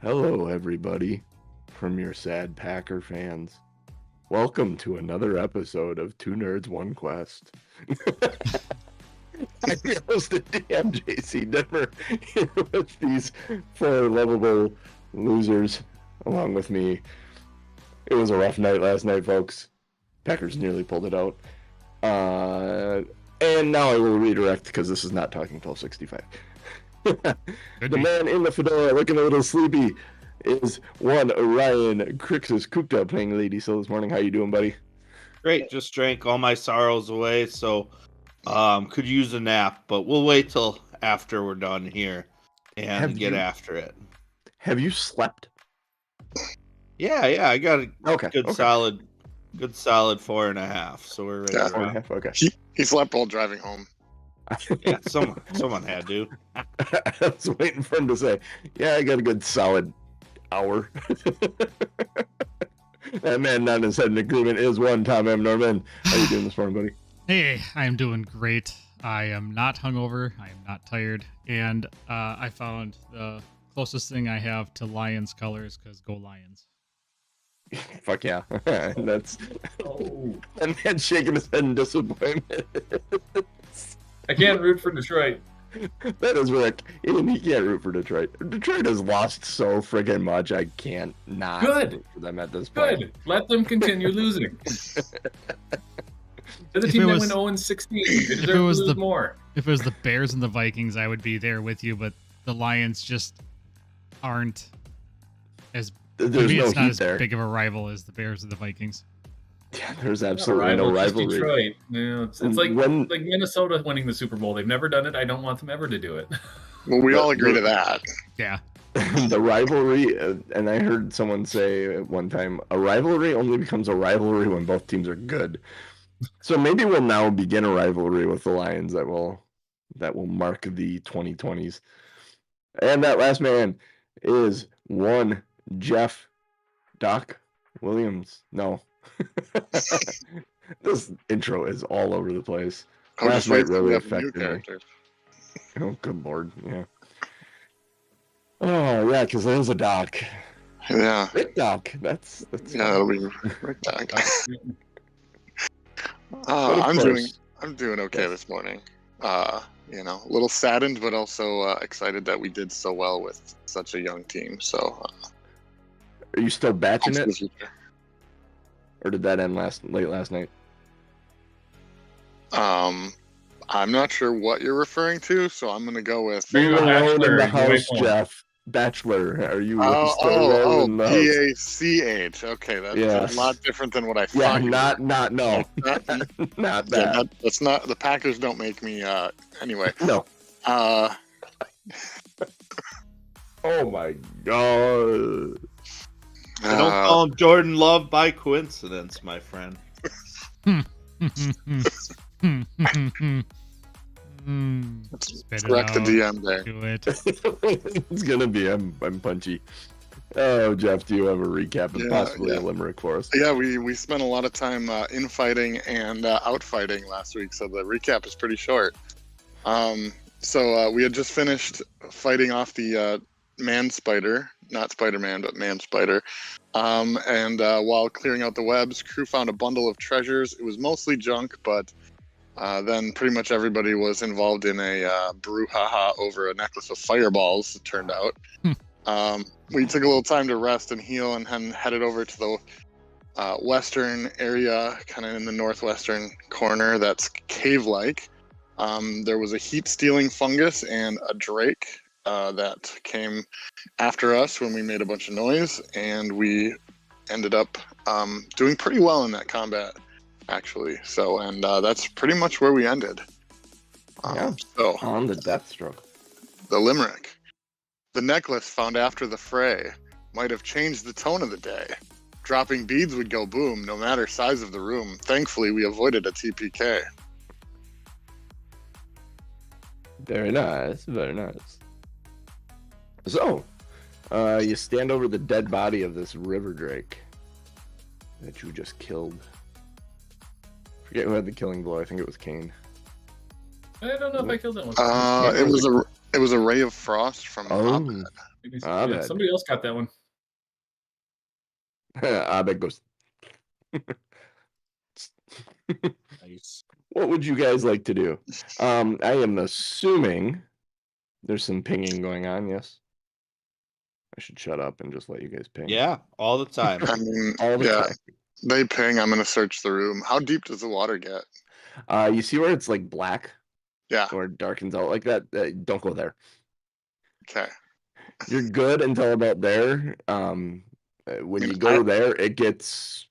Hello, everybody, from your sad Packer fans. Welcome to another episode of Two Nerds, One Quest. I'm your host, DMJC Denver, here with these four lovable losers along with me. It was a rough night last night, folks. Packers nearly pulled it out. And now I will redirect because this is not Talking 1265. The man in the fedora looking a little sleepy is one Ryan Crixus Cooped playing Lady So this morning. How you doing, buddy? Great, just drank all my sorrows away, so could use a nap, but we'll wait till after we're done here and get after it. Have you slept? Yeah, I got a good solid 4.5, so we're ready. 4.5, okay. He slept while driving home. Yeah, someone had to. I was waiting for him to say, yeah, I got a good solid hour. That man not in his head in agreement is one Tom M. Norman. How you doing this morning, buddy? Hey, I am doing great. I am not hungover. I am not tired. And I found the closest thing I have to Lions colors, because go Lions. Fuck yeah. That's that man shaking his head in disappointment. I can't root for Detroit. That is Rick. Even he can't root for Detroit. Detroit has lost so friggin' much. I can't not root for them at this point. Good. Let them continue losing. They're the team that went 0-16. They deserve to lose more. If it was the Bears and the Vikings, I would be there with you, but the Lions just aren't as... There's maybe no it's not heat as there. big of a rival as the Bears and the Vikings. Yeah, there's absolutely no rivalry. Detroit. Yeah, it's like Minnesota winning the Super Bowl. They've never done it. I don't want them ever to do it. Well, we all agree to that. Yeah. The rivalry, and I heard someone say at one time, a rivalry only becomes a rivalry when both teams are good. So maybe we'll now begin a rivalry with the Lions that will mark the 2020s. And that last man is one Jeff Doc Williams. No. This intro is all over the place. Last night really affected me. Oh, good lord, yeah. Oh, yeah, because there's a Doc. Yeah. Rick Doc. That's yeah, it'll be Rick Doc. I'm doing okay this morning. A little saddened, but also excited that we did so well with such a young team. So, are you still batching it? Or did that end late last night? I'm not sure what you're referring to, so I'm going to go with... Being alone in the house, Jeff. Bachelor. Are you still in the house? PACH. Okay, that's a lot different than what I thought. Yeah, not that. That's not... The Packers don't make me... Anyway. No. Oh my god. I don't call him Jordan Love by coincidence, my friend. Correct the DM there. Do it. It's gonna be. I'm punchy. Oh, Jeff, do you have a recap and possibly a limerick for us? Yeah, we spent a lot of time infighting and outfighting last week, so the recap is pretty short. So we had just finished fighting off the man spider, not Spider-Man, but man spider. And while clearing out the webs, crew found a bundle of treasures. It was mostly junk, but then pretty much everybody was involved in a brouhaha over a necklace of fireballs, it turned out. We took a little time to rest and heal and then headed over to the western area, kind of in the northwestern corner that's cave-like. There was a heat-stealing fungus and a drake that came after us when we made a bunch of noise, and we ended up doing pretty well in that combat, actually. So, and that's pretty much where we ended. So on the death stroke. The limerick. The necklace found after the fray might have changed the tone of the day. Dropping beads would go boom, no matter size of the room. Thankfully, we avoided a T.P.K. Very nice, very nice. So, you stand over the dead body of this river drake that you just killed. Forget who had the killing blow. I think it was Kane. I don't know if I killed that one. It was a ray of frost from Hophead. Abed. Somebody else got that one. Abed goes. Nice. What would you guys like to do? I am assuming there's some pinging going on. Yes. I should shut up and just let you guys ping. Yeah, all the time. I mean, All the time. They ping. I'm gonna search the room. How deep does the water get? You see where it's like black? Yeah. Or it darkens out like that? Don't go there. Okay. You're good until about there. When you go there, it gets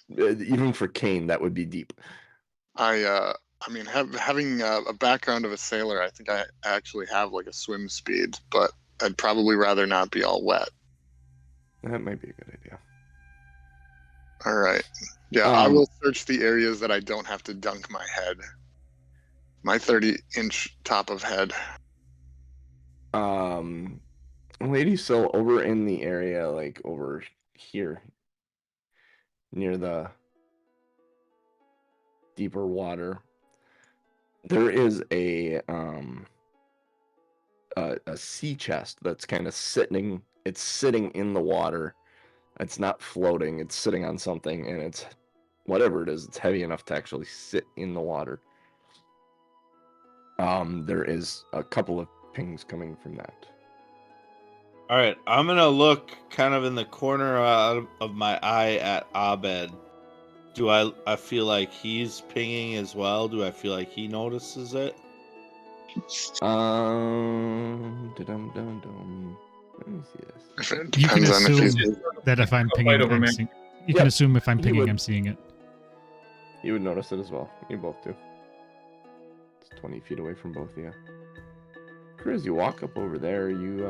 even for Kane, that would be deep. I mean, having a background of a sailor, I think I actually have like a swim speed, but I'd probably rather not be all wet. That might be a good idea. All right. Yeah, I will search the areas that I don't have to dunk my head. My 30-inch top of head. Lady still over in the area, like over here, near the deeper water. There is a sea chest that's kind of sitting. It's sitting in the water. It's not floating. It's sitting on something, and it's whatever it is. It's heavy enough to actually sit in the water. There is a couple of pings coming from that. All right, I'm gonna look kind of in the corner of my eye at Abed. Do I feel like he's pinging as well? Do I feel like he notices it? Let me see this. You can assume that if I'm pinging, you can assume if I'm pinging, I'm seeing it. You would notice it as well. You both do. It's 20 feet away from both of you. As you walk up over there, you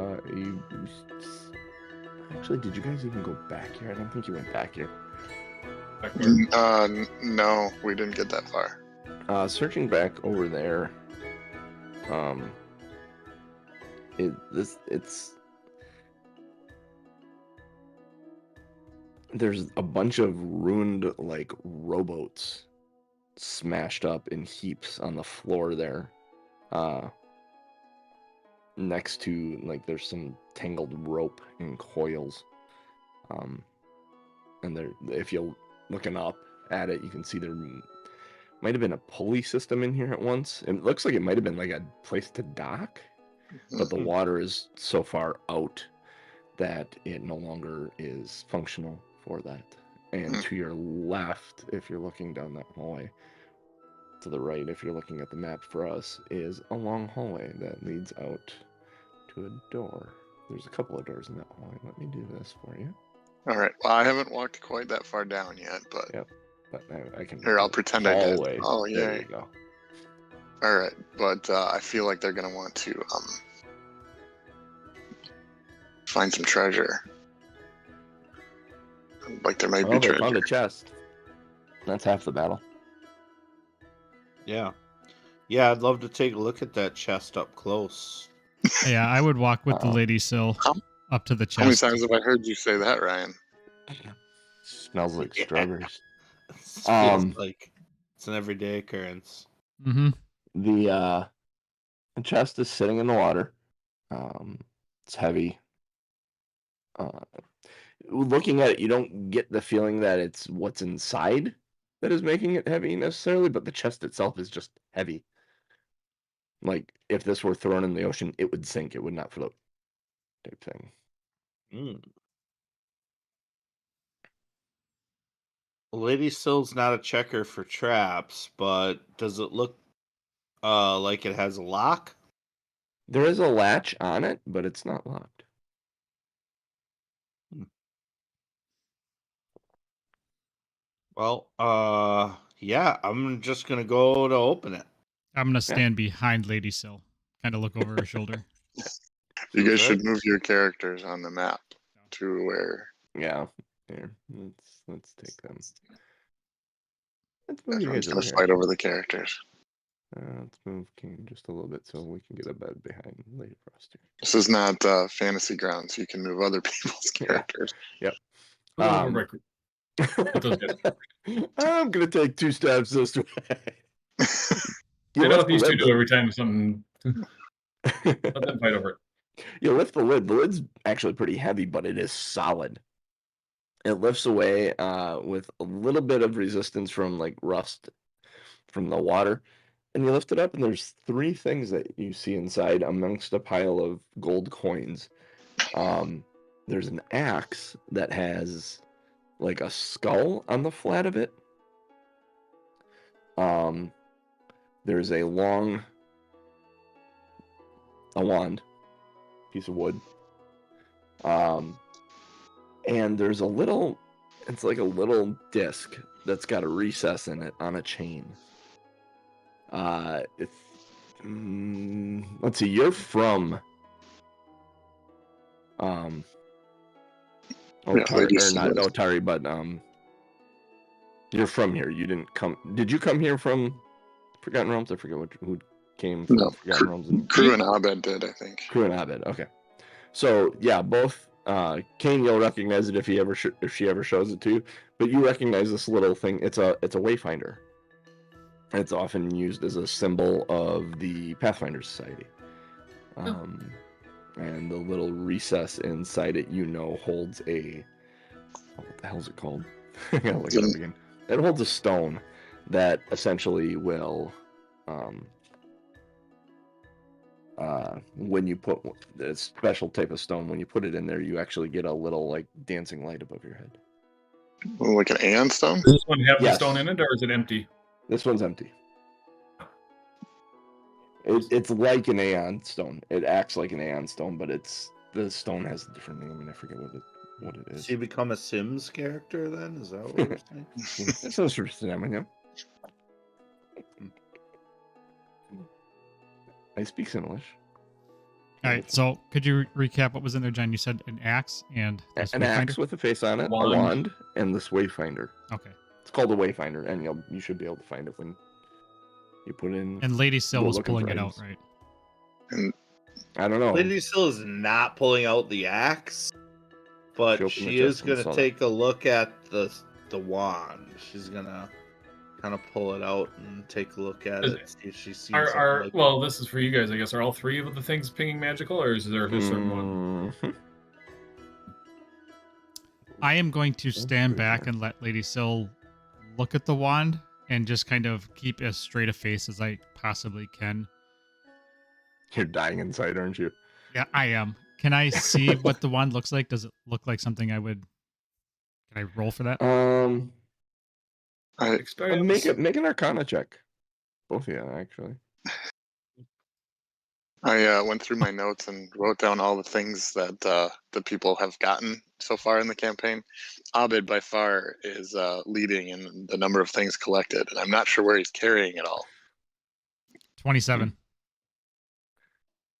actually, did you guys even go back here? I don't think you went back here. No, we didn't get that far. Searching back over there, there's a bunch of ruined like rowboats smashed up in heaps on the floor there. Next to, like, there's some tangled rope and coils. And there, if you're looking up at it, you can see there might have been a pulley system in here at once. It looks like it might have been like a place to dock, but the water is so far out that it no longer is functional for that. And to your left, if you're looking down that hallway, to the right, if you're looking at the map for us, is a long hallway that leads out to a door. There's a couple of doors in that hallway. Let me do this for you. All right. Well, I haven't walked quite that far down yet, but yep. But I can. Here, I'll pretend I did. Oh, yeah. There you go. All right, but I feel like they're gonna want to find some treasure. Like there might be treasure. They found a chest. That's half the battle. Yeah. Yeah, I'd love to take a look at that chest up close. Yeah, I would walk with the lady Syl up to the chest. How many times have I heard you say that, Ryan? Smells like strawberries. Feels like it's an everyday occurrence. Mm-hmm. The chest is sitting in the water. It's heavy. Looking at it, you don't get the feeling that it's what's inside that is making it heavy necessarily, but the chest itself is just heavy. Like, if this were thrown in the ocean, it would sink. It would not float. Type thing. Lady Syl's not a checker for traps, but does it look like it has a lock? There is a latch on it, but it's not locked. Well, yeah, I'm just gonna go to open it. I'm gonna stand behind Lady Syl, kind of look over her shoulder. You guys should move your characters on the map to where. Yeah. Here, let's take them. Let's move you guys gonna fight over the characters. Let's move King just a little bit so we can get a bed behind Lady Frost here. This is not fantasy grounds. So you can move other people's characters. Yep. I'm gonna take 2 steps this way. I know what these two do every time something. Let them fight over it. You lift the lid. The lid's actually pretty heavy, but it is solid. It lifts away with a little bit of resistance from like rust from the water. And you lift it up, and there's 3 things that you see inside amongst a pile of gold coins. There's an axe that has like a skull on the flat of it. There's a wand, piece of wood. And there's it's like a little disc that's got a recess in it on a chain. Let's see, you're from Otari, but you're from here. You didn't come. Did you come here from Forgotten Realms? I forget who came from Forgotten Realms. Crew and Abed did, I think. Crew and Abed. Okay. So yeah, both Kane, you'll recognize it if she ever shows it to you. But you recognize this little thing. It's a wayfinder. It's often used as a symbol of the Pathfinder Society. And the little recess inside it, holds a... what the hell is it called? I gotta look it up again. It holds a stone that essentially will... when you put a special type of stone, when you put it in there, you actually get a little, like, dancing light above your head. Like an Aeon stone? Does this one have the stone in it, or is it empty? This one's empty. It's like an Aeon stone. It acts like an Aeon stone, but the stone has a different name, and I forget what it is. So you become a Sims character then? Is that what you're saying? That's interesting, yeah. I speak English. All right, so could you recap what was in there, Jen? You said an axe and an axe with a face on it, a wand, and this wayfinder. Okay. It's called a wayfinder, and you should be able to find it when you put in. And Lady Syl was pulling it out, right? And I don't know. Lady Syl is not pulling out the axe, but she is going to take a look at the wand. She's going to kind of pull it out and take a look at it. See if she sees well, this is for you guys, I guess. Are all 3 of the things pinging magical, or is there a certain one? I am going to stand back and let Lady Syl look at the wand and just kind of keep as straight a face as I possibly can. You're dying inside, aren't you? Yeah, I am. Can I see what the wand looks like? Does it look like something I would... Can I roll for that? Make an Arcana check. Both of you, actually. I went through my notes and wrote down all the things that the people have gotten so far in the campaign. Abed by far is leading in the number of things collected, and I'm not sure where he's carrying it all. 27.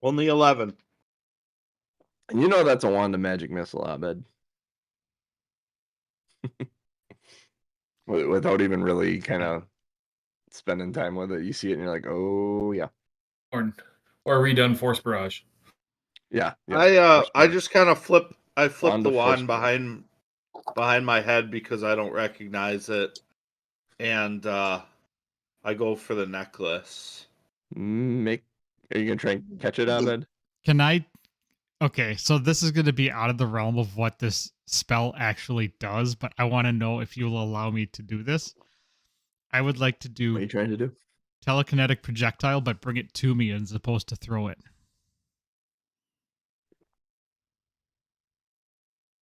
Only 11. And you know that's a wand of magic missile, Abed. Without even really kind of spending time with it, you see it and you're like, oh yeah. Or redone Force Barrage. Yeah. I just kind of flip the wand behind my head because I don't recognize it, and I go for the necklace. Are you gonna try and catch it, Abed? Can I? Okay, so this is going to be out of the realm of what this spell actually does, but I want to know if you'll allow me to do this. I would like to do... What are you trying to do? Telekinetic projectile, but bring it to me as opposed to throw it.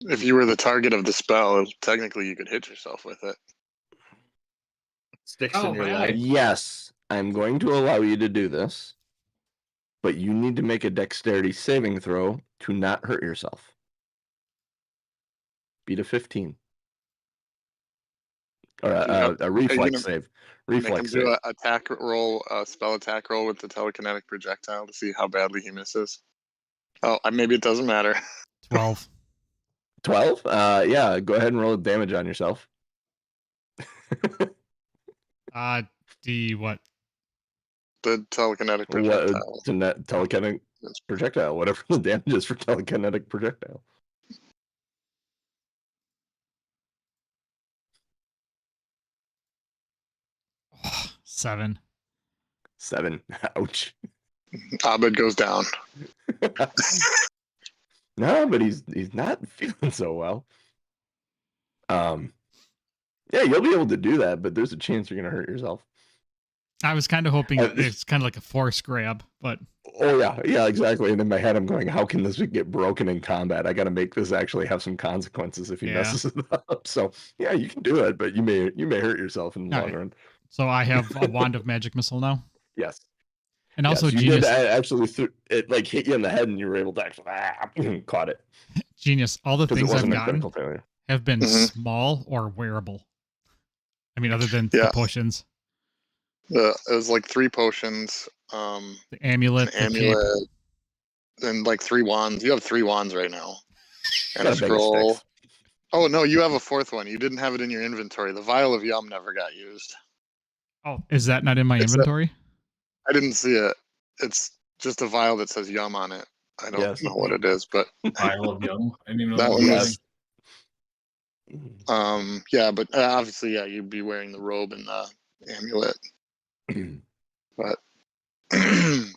If you were the target of the spell, technically you could hit yourself with it. Sticks in your leg. Yes, I'm going to allow you to do this, but you need to make a dexterity saving throw to not hurt yourself. Beat a 15. Or a reflex save. Reflex save. Do an attack roll, spell attack roll with the telekinetic projectile to see how badly he misses. Oh, maybe it doesn't matter. 12. 12? Yeah, go ahead and roll damage on yourself. What? The telekinetic projectile. Telekinetic projectile, whatever the damage is for telekinetic projectile. Oh, 7. 7. Ouch. Abed goes down. No, but he's not feeling so well. Yeah, you'll be able to do that, but there's a chance you're gonna hurt yourself. I was kind of hoping it's kind of like a force grab, but oh yeah, exactly. And in my head, I'm going, how can this get broken in combat? I got to make this actually have some consequences if he messes it up. So yeah, you can do it, but you may hurt yourself in the long run. So I have a wand of magic missile now. Yes. And also, you did actually it like hit you in the head, and you were able to actually caught it. Genius. All the things I've gotten have been small or wearable. I mean, other than the potions. It was like 3 potions. The amulet, the amulet, and like 3 wands. You have 3 wands right now, and a scroll. Oh no, you have a 4th one. You didn't have it in your inventory. The vial of yum never got used. Oh, is that not in my inventory? I didn't see it. It's just a vial that says yum on it. I don't know what it is, but vial of yum. I didn't even know that one was. Yeah, but obviously, yeah, you'd be wearing the robe and the amulet. But I'm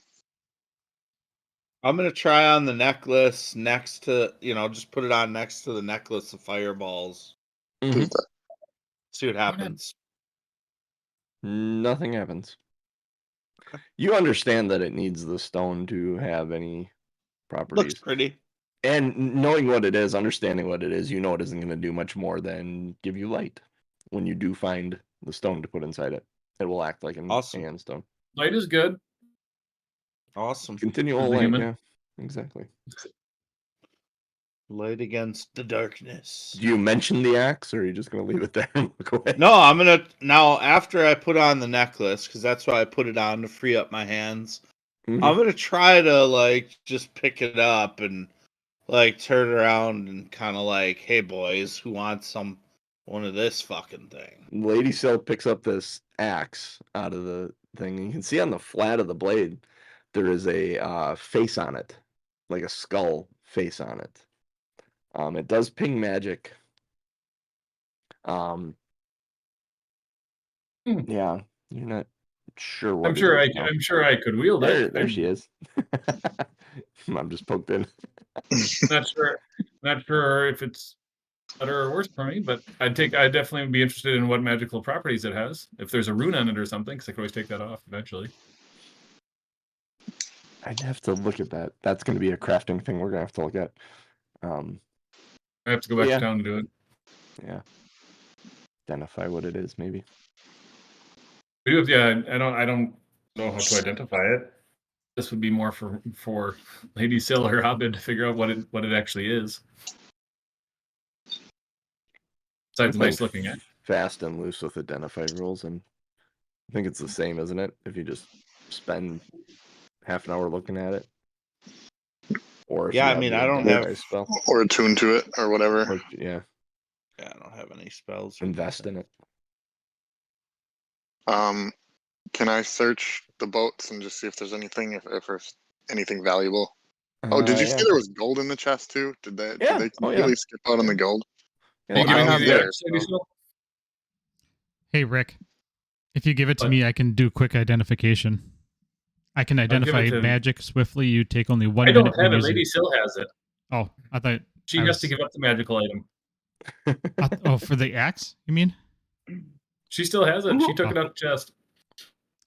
gonna try on the necklace next to, just put it on next to the necklace of fireballs. See what happens. Nothing happens. You understand that it needs the stone to have any properties. Looks pretty. And knowing what it is, understanding what it is, it isn't going to do much more than give you light. When you do find the stone to put inside it, it will act like an AN stone. Light is good. Awesome. Continual light, yeah. Exactly. Light against the darkness. Do you mention the axe, or are you just going to leave it there and look away? No, I'm going to... Now, after I put on the necklace, because that's why I put it on to free up my hands, I'm going to try to, just pick it up and, turn around and kind of hey, boys, who wants one of this fucking thing? Lady Syl picks up this axe out of the thing. You can see on the flat of the blade, there is a face on it, like a skull face on it. It does ping magic. Yeah, you're not sure what. I'm sure I could wield it. There she is. I'm just poked in. Not sure if it's better or worse for me, but I'd definitely be interested in what magical properties it has. If there's a rune on it or something, because I could always take that off eventually. I'd have to look at that. That's going to be a crafting thing we're going to have to look at. I have to go back to town to do it. Yeah. Identify what it is, maybe. We do have, I don't know how to identify it. This would be more for Lady Syl or Abed to figure out what it actually is. Besides nice looking at. Fast and loose with identify rules, and I think it's the same, isn't it? If you just spend half an hour looking at it. Or I don't have a spell. Or attune to it or whatever. Yeah, I don't have any spells. Invest in it. Can I search the boats and just see if there's anything, if there's anything valuable? Oh, did you see there was gold in the chest too? Did they really skip out on the gold? Hey Rick, if you give it to me, I can do quick identification. I can identify magic swiftly. You take only 1 minute. I don't have it. Lady Syl has it. Oh, I thought she has to give up the magical item. For the axe, you mean? She still has it. She took it out of the chest.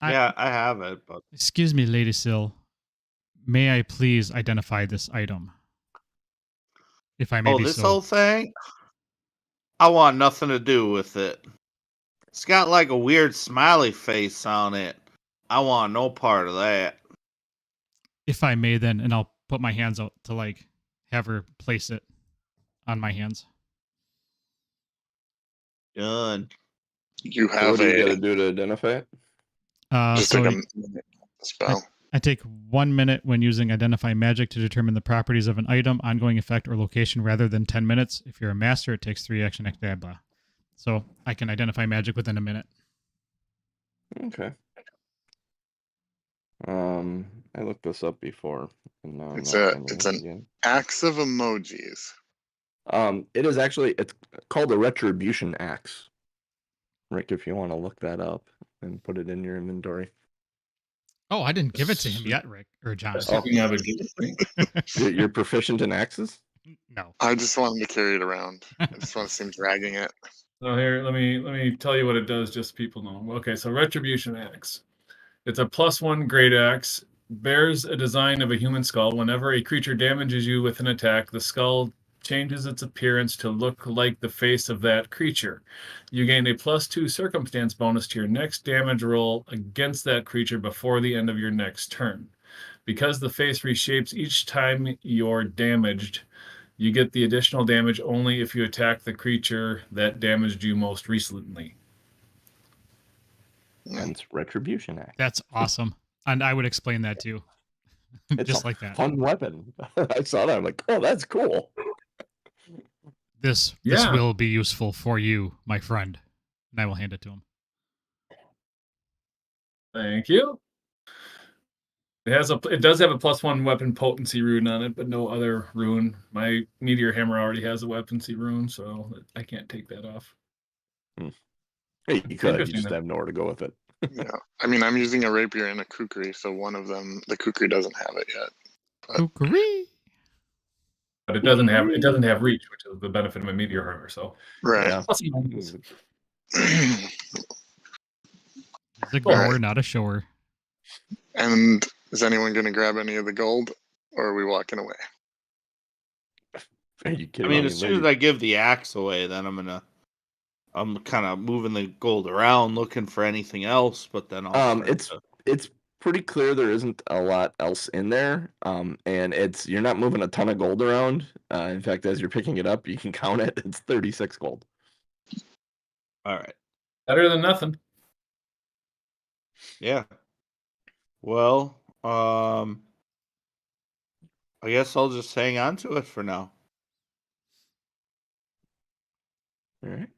I have it. But excuse me, Lady Syl. May I please identify this item? If I may be this so. whole thing? I want nothing to do with it. It's got a weird smiley face on it. I want no part of that. If I may, then, and I'll put my hands out to have her place it on my hands. Done. You have what do you gotta do to identify it? Just take a spell. I take 1 minute when using Identify Magic to determine the properties of an item, ongoing effect, or location rather than 10 minutes. If you're a master, it takes 3 action. Blah, blah. So I can identify magic within a minute. Okay. I looked this up before. And now it's an axe of emojis. It is actually, it's called a retribution axe. Rick, if you want to look that up and put it in your inventory. Oh, I didn't give it to him yet, Rick or John. Speaking of it, You're proficient in axes? No. I just want him to carry it around. I just want to see him dragging it. so here, let me tell you what it does, just so people know. Okay, so Retribution Axe. It's a +1 great axe. Bears a design of a human skull. Whenever a creature damages you with an attack, the skull changes its appearance to look like the face of that creature. You gain a +2 circumstance bonus to your next damage roll against that creature before the end of your next turn. Because the face reshapes each time you're damaged, you get the additional damage only if you attack the creature that damaged you most recently. Hence Retribution Axe. That's awesome. And I would explain that too. It's Just a like that. fun weapon. I saw that. I'm like, oh, that's cool. This Yeah. will be useful for you, my friend. And I will hand it to him. Thank you. It does have a +1 weapon potency rune on it, but no other rune. My meteor hammer already has a weaponcy rune, so I can't take that off. Hey, you could. You Interesting, just though. have nowhere to go with it. Yeah, I mean, I'm using a rapier and a kukri, so one of them, the kukri doesn't have it yet. Kukri. But it doesn't have reach, which is the benefit of my meteor hammer. So Right. Yeah. He's a goer, not a shower. And is anyone going to grab any of the gold, or are we walking away? Are you I kidding mean, me? as soon as I give the axe away, then I'm kind of moving the gold around, looking for anything else. But then I'll it's pretty clear there isn't a lot else in there. And you're not moving a ton of gold around. In fact, as you're picking it up, you can count it. It's 36 gold. All right. better than nothing. Yeah. Well, I guess I'll just hang on to it for now. All right.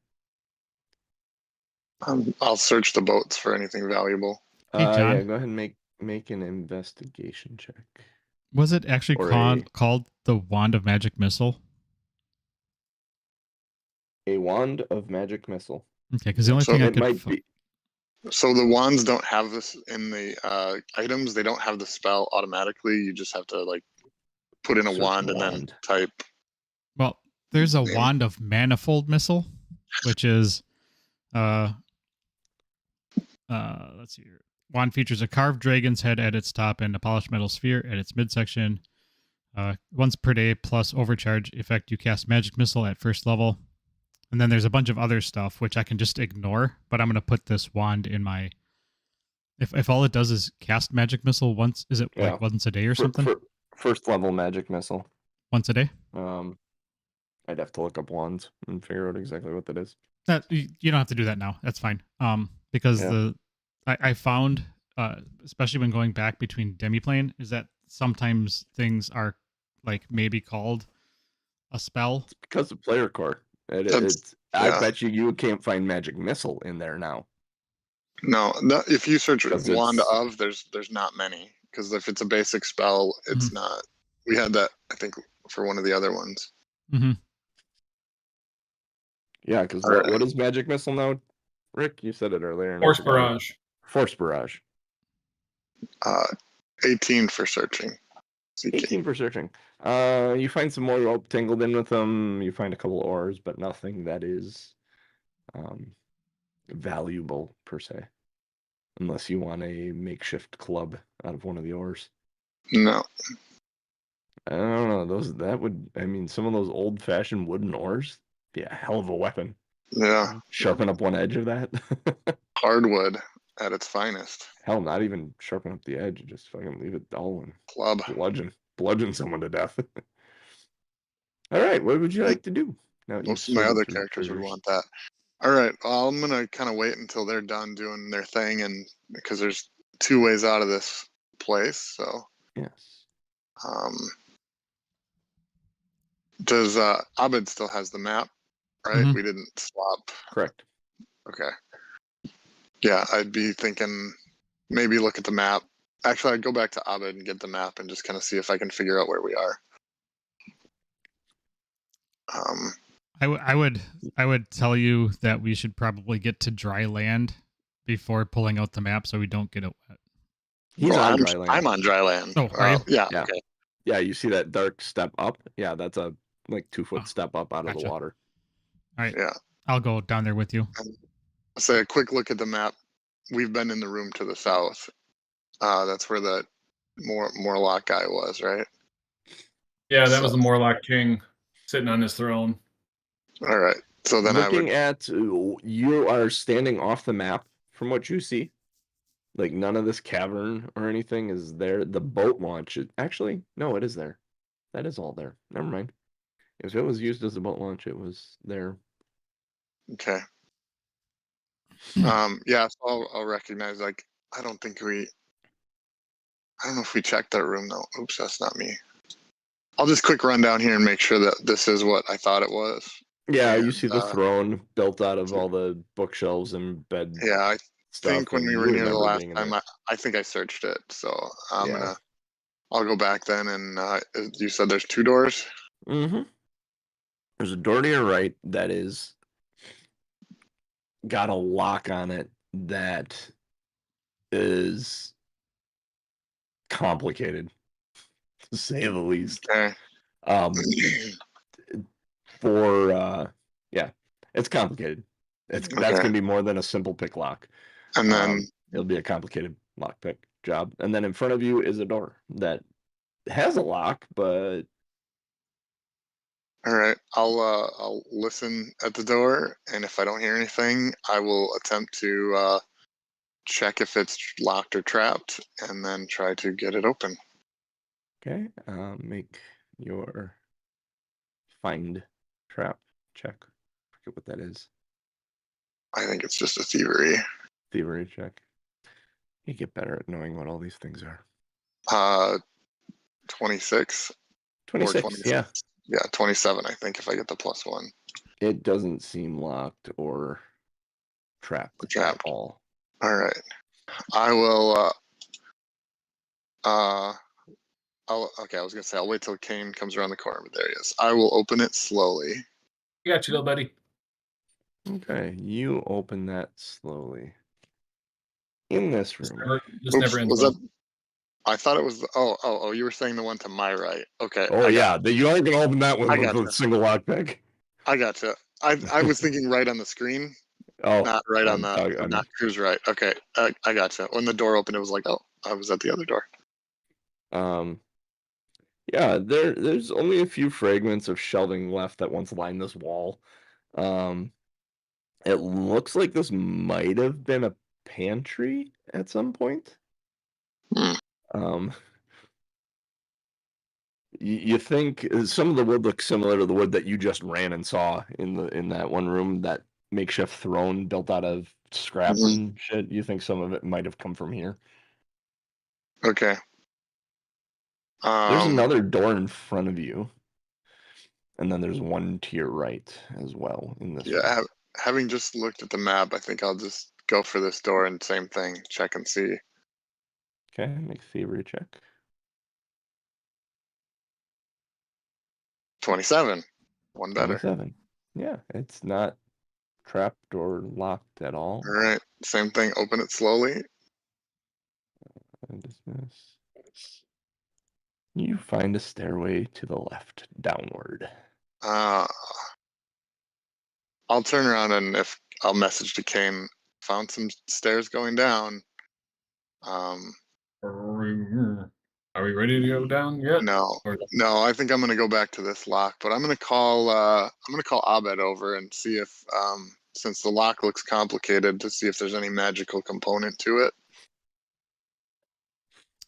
I'll search the boats for anything valuable. Hey, John. Yeah, go ahead and make an investigation check. Was it actually Or called the Wand of Magic Missile? A wand of magic missile. Okay, because the only So thing I It could might be. So the wands don't have this in the items. They don't have the spell automatically. You just have to like put in a Search wand and then wand. type. Well, there's a Yeah. Wand of Manifold Missile, which is let's see here. Wand features a carved dragon's head at its top and a polished metal sphere at its midsection. Once per day plus overcharge effect, you cast Magic Missile at first level. And then there's a bunch of other stuff which I can just ignore, but I'm going to put this wand in my. If all it does is cast Magic Missile once, is it like once a day or something? First level magic missile. Once a day? I'd have to look up wands and figure out exactly what that is. You don't have to do that now. That's fine. Because I found, especially when going back between demiplane, is that sometimes things are like maybe called a spell. It's because of player core. I bet you can't find magic missile in there now. No, if you search Because wand it's- of, there's not many, because if it's a basic spell, it's not. We had that, I think, for one of the other ones. Mm-hmm. Yeah, because Alright. what is magic missile now? Rick, you said it earlier. and I Force forgot. barrage. Force barrage. 18 for searching. CK. 18 for searching. You find some more rope tangled in with them. You find a couple oars, but nothing that is valuable per se. Unless you want a makeshift club out of one of the oars. No. I don't know. Some of those old fashioned wooden oars, be a hell of a weapon. Yeah. Sharpen up one edge of that. Hardwood at its finest. Hell, not even sharpen up the edge. Just fucking leave it dull and Club. bludgeon someone to death. All right, what would you like to do? Now Most of my other characters would want that. All right, well, I'm gonna kind of wait until they're done doing their thing, and because there's 2 ways out of this place. So, Yes. Does Abed still has the map, right? Mhm. We didn't swap. Correct. Okay. Yeah, I'd be thinking maybe look at the map. Actually, I'd go back to Abed and get the map and just kind of see if I can figure out where we are. I would tell you that we should probably get to dry land before pulling out the map so we don't get it wet. He's Well, on dry land. I'm on dry land. Oh, are you? Yeah. Yeah. Okay. Yeah, you see that dark step up? Yeah, that's a like 2-foot step up out of the gotcha. water. All right. Yeah. I'll go down there with you. I'll say a quick look at the map. We've been in the room to the south. That's where the Morlock guy was, right? Yeah, that So- was the Morlock King sitting on his throne. All right. So then Looking at, you are standing off the map from what you see. Like none of this cavern or anything is there. The boat launch, actually, no, it is there. That is all there. Never mind. If it was used as a boat launch, it was there. Okay. Yeah, so I'll recognize, like, I don't know if we checked that room though. Oops, that's not me. I'll just quick run down here and make sure that this is what I thought it was. Yeah, you And, see the throne built out of all the bookshelves and bed Yeah, I stuff. think when and we you were near the remember last being in time, there. I think I searched it. So Yeah. I'll go back then. And you said there's 2 doors? Mm-hmm. There's a door to your right that is got a lock on it that is complicated, to say the least. Okay. Yeah, it's complicated. That's Okay. gonna be more than a simple pick lock. And then It'll be a complicated lock pick job. And then in front of you is a door that has a lock, but all right, I'll listen at the door, and if I don't hear anything, I will attempt to check if it's locked or trapped, and then try to get it open. okay. Make your find trap check. Forget what that is. I think it's just a thievery. Thievery check. You get better at knowing what all these things are. 26. 26. 26. Yeah. Yeah, 27. I think if I get the +1. It doesn't seem locked or trapped at all. All right. I will. Okay, I was gonna say I'll wait till Kane comes around the corner, but there he is. I will open it slowly. You got you, little buddy. Okay, you open that slowly. In this room. Just never ends was well. that? I thought it was. Oh! You were saying the one to my right. Okay. Oh yeah, you aren't gonna open that one I with gotcha. a single lockpick. I gotcha. I was thinking right on the screen, Oh, not right on the I'm- not who's right. Okay, I gotcha. When the door opened, it was like, oh, I was at the other door. Yeah, there's only a few fragments of shelving left that once lined this wall. It looks like this might have been a pantry at some point. Hmm. You think some of the wood looks similar to the wood that you just ran and saw in that one room, that makeshift throne built out of scrap and shit. You think some of it might have come from here? Okay. There's another door in front of you, and then there's one to your right as well in this room. Yeah, having just looked at the map, I think I'll just go for this door and same thing, check and see. Okay, make thievery check. 27. One better. 27. Yeah, it's not trapped or locked at all. All right, same thing. Open it slowly. Dismiss. You find a stairway to the left, downward. I'll turn around and if I'll message to Kane. Found some stairs going down. Are we ready to go down yet? No, I think I'm gonna go back to this lock, but I'm gonna call Abed over and see if since the lock looks complicated, to see if there's any magical component to it.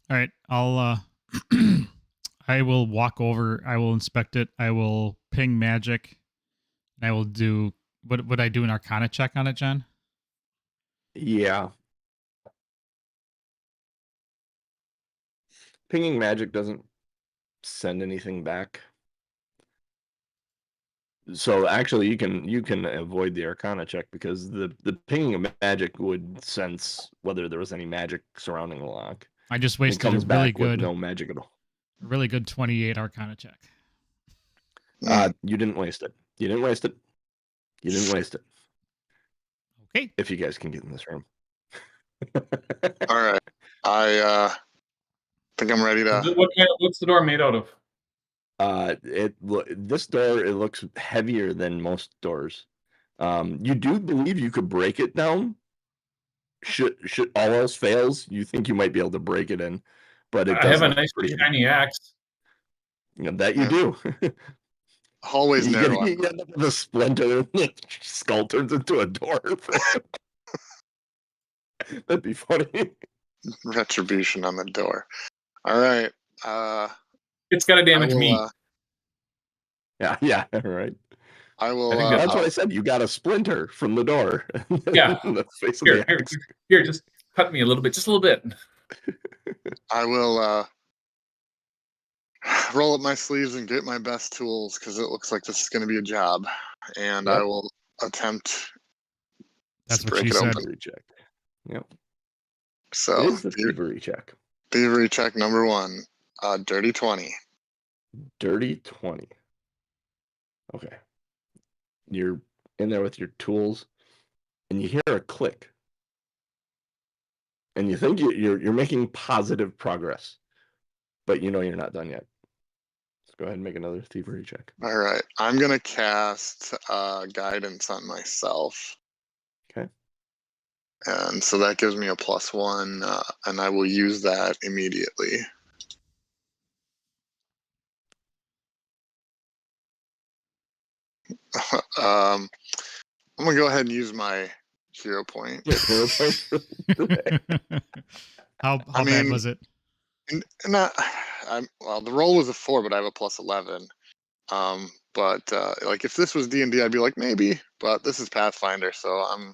All right, I'll I will walk over, I will inspect it, I will ping magic, and I will do what would I do an arcana check on it, John? Yeah. Pinging magic doesn't send anything back. So actually you can avoid the arcana check because the pinging of magic would sense whether there was any magic surrounding the lock. I just wasted a really good no magic at all. A really good 28 arcana check. You didn't waste it. You didn't waste it. You didn't waste it. Okay. If you guys can get in this room. All right. I think I'm ready to. What's the door made out of? This door, it looks heavier than most doors. You do believe you could break it down. Should all else fails, you think you might be able to break it in, but it I does have a look nice pretty heavy. shiny axe. That you do. Hallway's You narrow. end up with a splinter, and the skull turns into a door. That'd be funny. Retribution on the door. All right. It's got to damage I will, me. Yeah, right. I will. I think That's what I said. You got a splinter from the door. Yeah. In the face of the axe. Here, just cut me a little bit, just a little bit. I will roll up my sleeves and get my best tools because it looks like this is going to be a job, and Yep. I will attempt. That's to what break she it said. open. Thievery check. Yep. So It is the thievery check. thievery check number 1, dirty 20. Dirty 20. Okay. You're in there with your tools, and you hear a click, and you think you're making positive progress, but you know you're not done yet. Let's go ahead and make another thievery check. All right, I'm gonna cast guidance on myself. Okay. And so that gives me a +1, and I will use that immediately. I'm gonna go ahead and use my hero point. Hero point for today. How bad was it? Well, the roll was a 4, but I have a +11. But like if this was D&D, I'd be like maybe, but this is Pathfinder, so I'm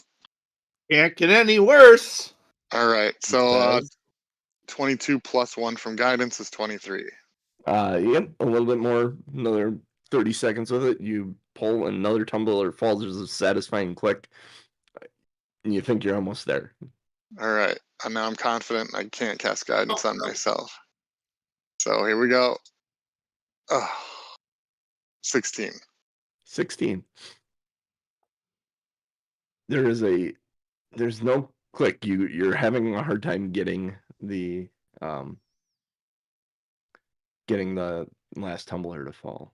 Can't get any worse. all right. So Says, 22 + 1 from guidance is 23. yep, a little bit more, another 30 seconds with it. You pull another tumbler, falls. There's a satisfying click, and you think you're almost there. All right, and now I'm confident I can't cast guidance on myself. So here we go. 16. 16. There's no click. You're having a hard time getting the last tumbler to fall.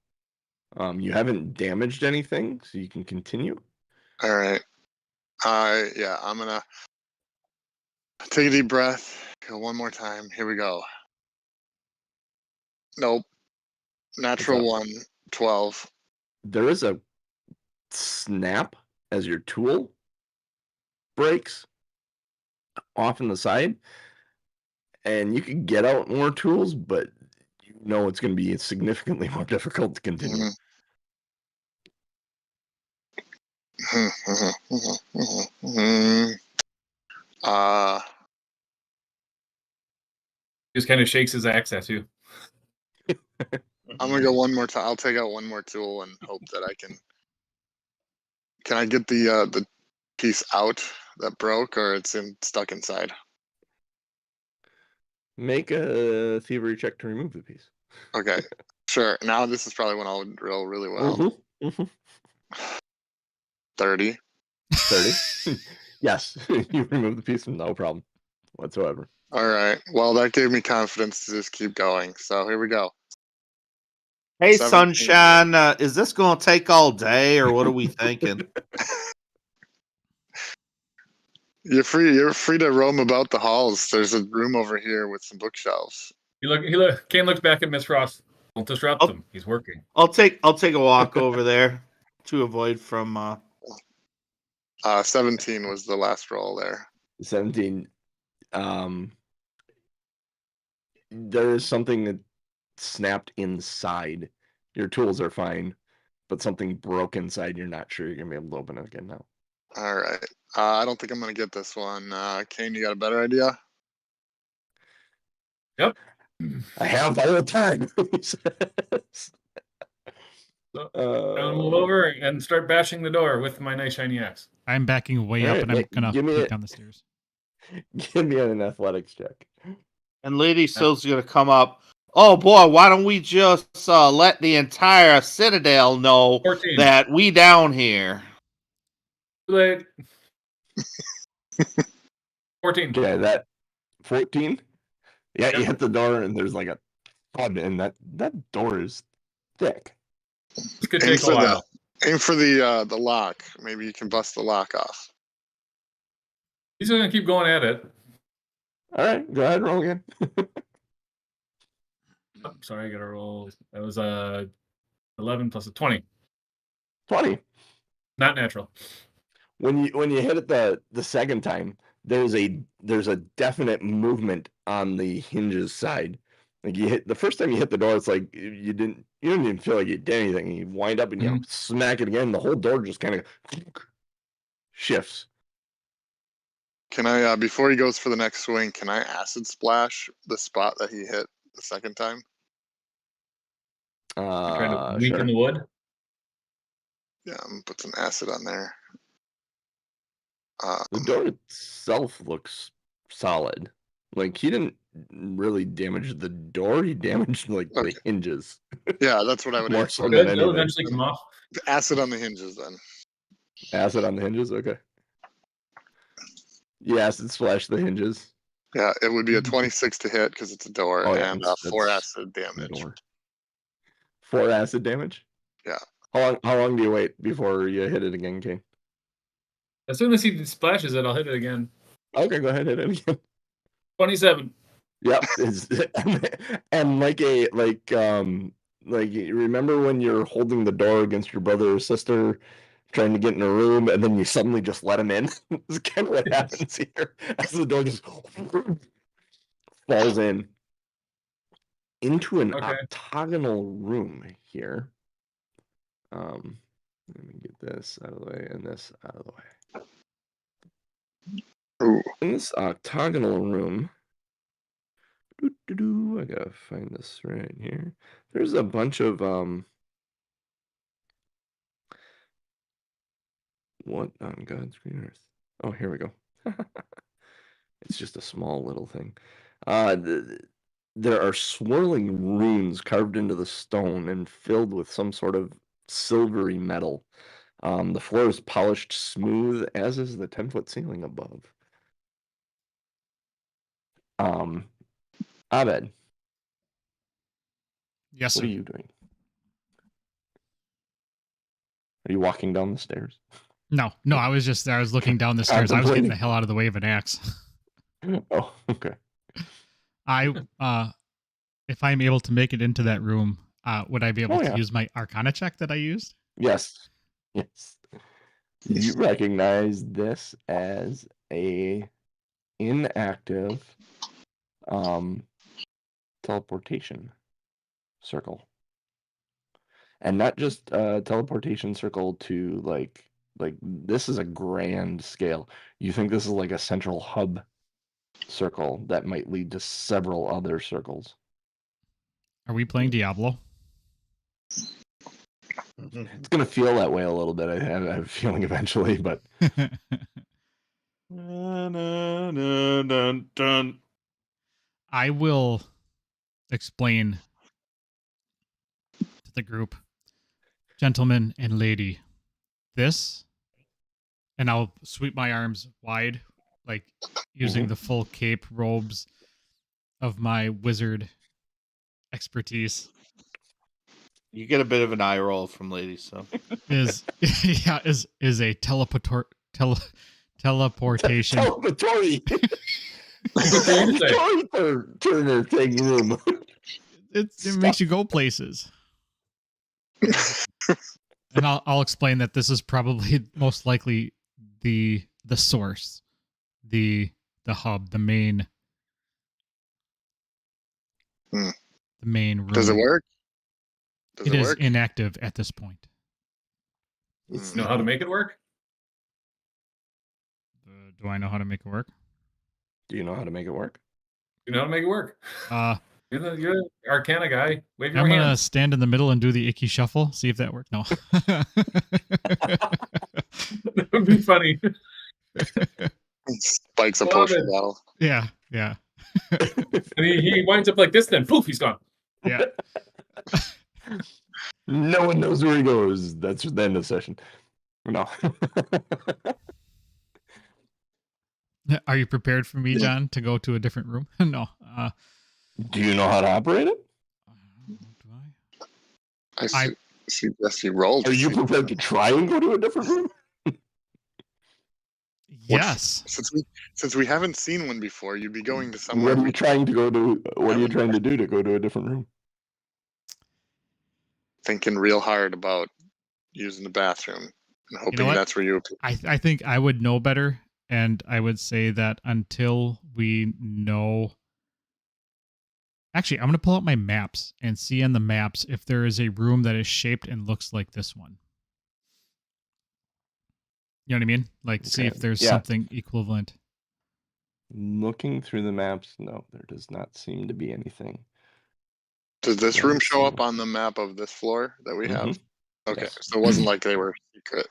You haven't damaged anything, so you can continue. All right. Yeah, I'm gonna take a deep breath. Go one more time. Here we go. Nope. Natural 1, 12. There is a snap as your tool breaks off in the side, and you can get out more tools, but you know it's going to be significantly more difficult to continue. Just kind of shakes his axe at you. I'm gonna go one more time. I'll take out one more tool and hope that I can. Can I get the piece out that broke, or it's stuck inside? Make a thievery check to remove the piece. Okay, sure. Now this is probably when I'll roll really well. 30. 30. Yes, you remove the piece, no problem whatsoever. All right. Well, that gave me confidence to just keep going. So here we go. Hey, 17. Sunshine, is this going to take all day, or what are we thinking? You're free to roam about the halls. There's a room over here with some bookshelves. Kane looks back at Miss Ross. Don't disrupt him. He's working. I'll take a walk over there to avoid from. 17 was the last roll there. 17. There is something that snapped inside. Your tools are fine, but something broke inside. You're not sure you're gonna be able to open it again now. All right. I don't think I'm gonna get this one. Kane, you got a better idea? Yep. I have all the time. He says. So, I'll move over and start bashing the door with my nice shiny axe. I'm backing way up, and I'm gonna peek down the stairs. Give me an athletics check. And Lady Sil's going to come up. Oh boy, why don't we just let the entire Citadel know 14. that we down here? Too late. 14. Okay, that 14. Yeah, you hit the door and there's like a thud, and that door is thick. This could take a while. Aim for the lock. Maybe you can bust the lock off. He's gonna keep going at it. All right, go ahead, roll again. Oh, sorry, I got to roll. That was 11 plus a 20. 20. Not natural. When you hit it the second time, there's a definite movement on the hinges side. Like you hit the first time you hit the door, it's like you didn't even feel like you did anything. You wind up and you smack it again. The whole door just kind of shifts. Can I, before he goes for the next swing, can I acid splash the spot that he hit the second time? Trying to weaken Sure. the wood. Yeah, I'm gonna put some acid on there. The door itself looks solid. Like he didn't really damage the door; he damaged like the hinges. Yeah, that's what I would. More Ask. so Good. than They'll anything. eventually come off. Acid on the hinges, then. Acid on the hinges. Okay. Yeah, acid splash the hinges. Yeah, it would be a 26 to hit because it's a door, and 4 that's acid damage. 4 acid damage. Yeah. How long do you wait before you hit it again, Kane? As soon as he splashes it, I'll hit it again. Okay, go ahead, hit it again. 27. Yep. And like remember when you're holding the door against your brother or sister trying to get in a room and then you suddenly just let him in? It's kind of what happens here as the door just falls into an octagonal room here. Let me get this out of the way and this out of the way. Ooh. In this octagonal room, I gotta find this right here. There's a bunch of what on God's green earth? Oh, here we go. It's just a small little thing. There are swirling runes carved into the stone and filled with some sort of silvery metal. The floor is polished smooth, as is the 10-foot ceiling above. Abed. Yes, sir. What are you doing? Are you walking down the stairs? No, I was looking down the stairs. I was getting the hell out of the way of an axe. Oh, okay. If I'm able to make it into that room, would I be able to use my Arcana check that I used? Yes. You recognize this as a inactive teleportation circle. And not just teleportation circle to like this is a grand scale. You think this is like a central hub circle that might lead to several other circles. Are we playing Diablo? It's gonna feel that way a little bit. I have a feeling eventually, but I will explain to the group, gentlemen and lady, this, and I'll sweep my arms wide, like using the full cape robes of my wizard expertise. You get a bit of an eye roll from lady, so is a teleportation. Teleportory turner thing room. It makes you go places. And I'll explain that this is probably most likely the source, the hub, the main the main room. Does it work? It is inactive at this point. You know how to make it work? Do I know how to make it work? Do you know how to make it work? You know how to make it work? You're the Arcana guy. Wave your I'm hand. gonna stand in the middle and do the icky shuffle. See if that works. No. That would be funny. Spikes a potion bottle. Yeah. And he winds up like this, then poof, he's gone. Yeah. No one knows where he goes. That's the end of the session. No. Are you prepared for me, John, to go to a different room? No. Do you know how to operate it? Do I? I suggest you roll. Are you prepared to try and go to a different room? Yes. Since we haven't seen one before, you'd be going to What somewhere. are you trying to go to? What are you trying to do to go to a different room? Thinking real hard about using the bathroom and hoping what? that's where you. I think I would know better, and I would say that until we know. Actually, I'm going to pull out my maps and see on the maps if there is a room that is shaped and looks like this one. You know what I mean? Like, see if there's something equivalent. Looking through the maps, no, there does not seem to be anything. Does this room show up on the map of this floor that we have? Okay, Yes. so it wasn't like they were secret.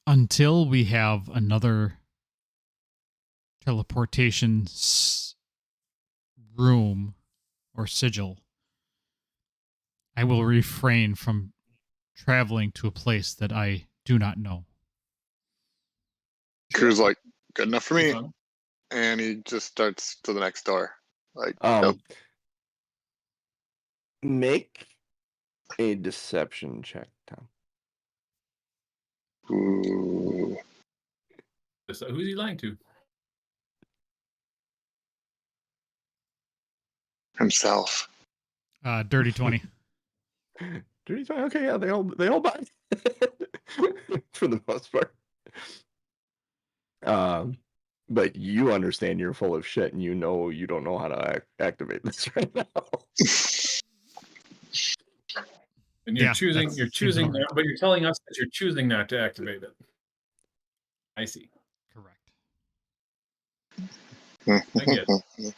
Until we have another teleportation room or sigil, I will refrain from traveling to a place that I do not know. Crew's like, good enough for me. And he just starts to the next door. Like, nope. Make a deception check, Tom. Ooh. So who's he lying to? Himself. Dirty 20. Dirty 20. Okay, yeah, they all buy for the most part. But you understand you're full of shit, and you know you don't know how to activate this right now. And you're choosing, not, but you're telling us that you're choosing not to activate it. I see. Correct. I get it.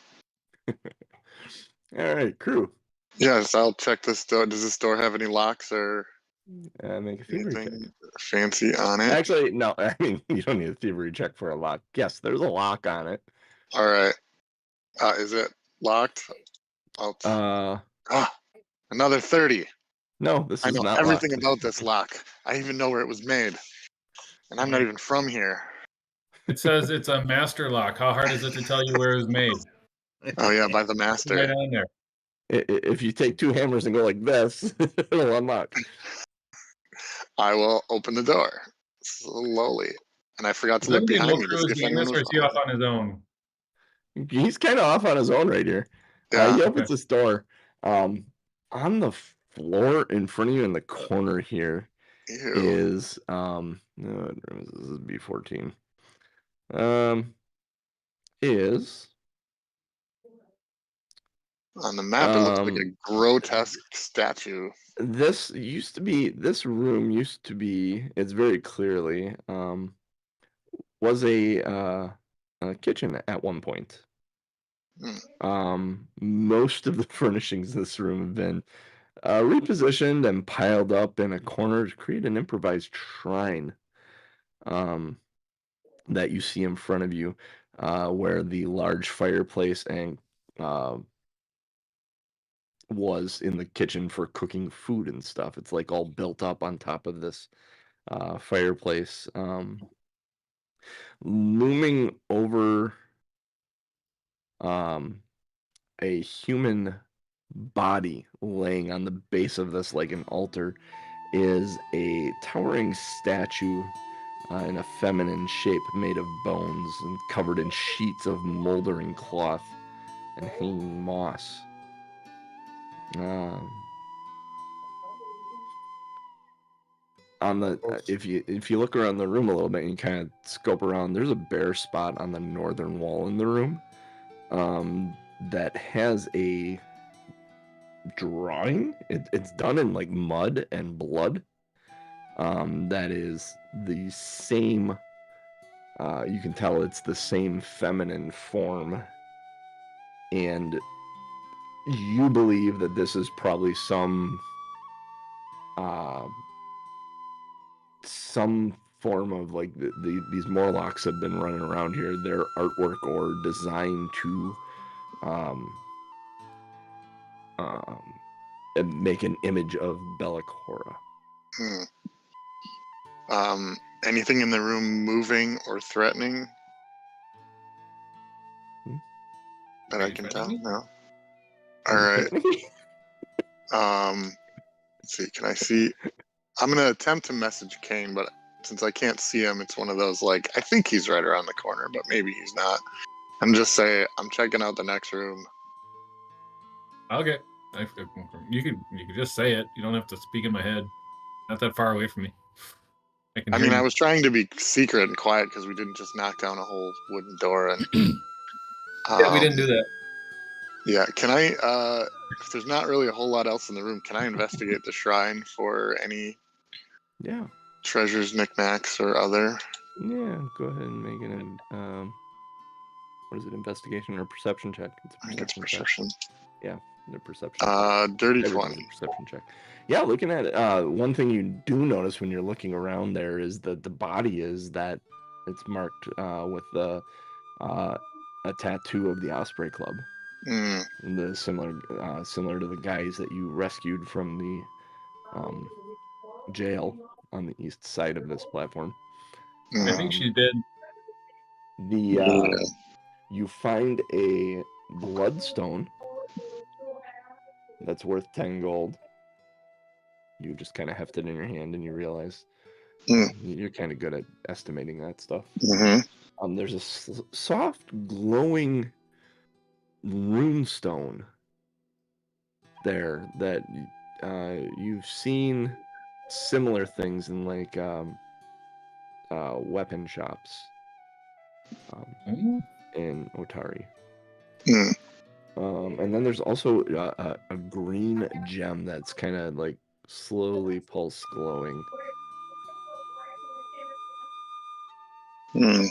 All right, crew. Yes, I'll check this door. Does this door have any locks or make a thievery check. Fancy on it? Actually, no. I mean, you don't need a thievery check for a lock. Yes, there's a lock on it. All right. Is it locked? Another 30. No, this is not. I know everything about this lock. I even know where it was made, and I'm not even from here. It says it's a master lock. How hard is it to tell you where it was made? Oh yeah, by the master. Right on there. If you take 2 hammers and go like this, it'll unlock. I will open the door slowly, and I forgot to look behind me to see if anyone was off on his own. He's kind of off on his own right here. Yeah. He opens this door. On the floor in front of you in the corner here is no, this is B14. Is on the map it looks like a grotesque statue. This room used to be, it's very clearly was a kitchen at one point. Most of the furnishings in this room have been repositioned and piled up in a corner to create an improvised shrine that you see in front of you, where the large fireplace and was in the kitchen for cooking food and stuff. It's like all built up on top of this fireplace. Looming over a human body laying on the base of this like an altar is a towering statue in a feminine shape made of bones and covered in sheets of moldering cloth and hanging moss. On the if you look around the room a little bit and you kind of scope around, there's a bare spot on the northern wall in the room that has a drawing. It's done in like mud and blood. That is the same. You can tell it's the same feminine form, and you believe that this is probably some form of like these Morlocks have been running around here. Their artwork or design to make an image of Bellicora. Anything in the room moving or threatening? that Are I you can fighting tell. me? No. All right. Let's see. Can I see? I'm gonna attempt to message Kane, but since I can't see him, it's one of those like I think he's right around the corner, but maybe he's not. And just say I'm checking out the next room. Okay. You could just say it. You don't have to speak in my head. Not that far away from me. I hear mean, you. I was trying to be secret and quiet because we didn't just knock down a whole wooden door and. Yeah, we didn't do that. Yeah, can I? If there's not really a whole lot else in the room, can I investigate the shrine for any Yeah. treasures, knickknacks, or other? Yeah. Go ahead and make an what is it? Investigation or perception check? It's a I think it's perception check. perception. Yeah, the perception. Check. Dirty Everything's 20. a perception check. Yeah, looking at it, one thing you do notice when you're looking around there is that the body is that it's marked with the a tattoo of the Osprey Club. Mm. The similar to the guys that you rescued from the jail on the east side of this platform. I think she's dead. You find a bloodstone that's worth 10 gold. You just kind of heft it in your hand and you realize you're kind of good at estimating that stuff. Mm-hmm. There's a soft glowing rune stone there that you've seen similar things in like weapon shops in Otari. Mm. And then there's also a green gem that's kind of like slowly pulse glowing. Mm.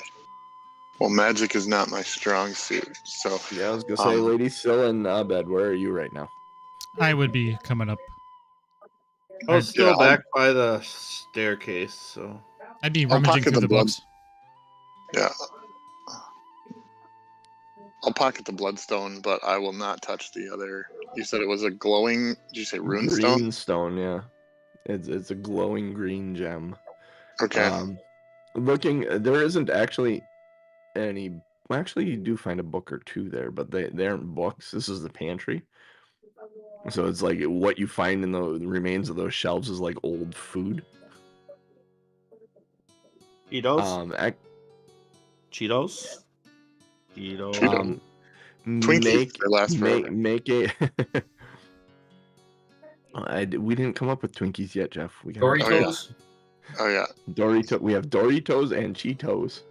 Well, magic is not my strong suit, so Yeah, I was gonna say, Lady Syl and Abed, where are you right now? I would be coming up. I was still back by the staircase, so I'd be I'll rummaging pocket through the the books. Yeah. I'll pocket the bloodstone, but I will not touch the other. You said it was a glowing. Did you say rune stone? Green stone, yeah. It's a glowing green gem. Okay. There isn't actually any. Well, actually, you do find a book or two there, but they aren't books. This is the pantry. So it's like what you find in the remains of those shelves is like old food. Cheetos. Cheetos. Twinkies. Make it. We didn't come up with Twinkies yet, Jeff. We got Doritos. Oh yeah. Dorito. We have Doritos and Cheetos.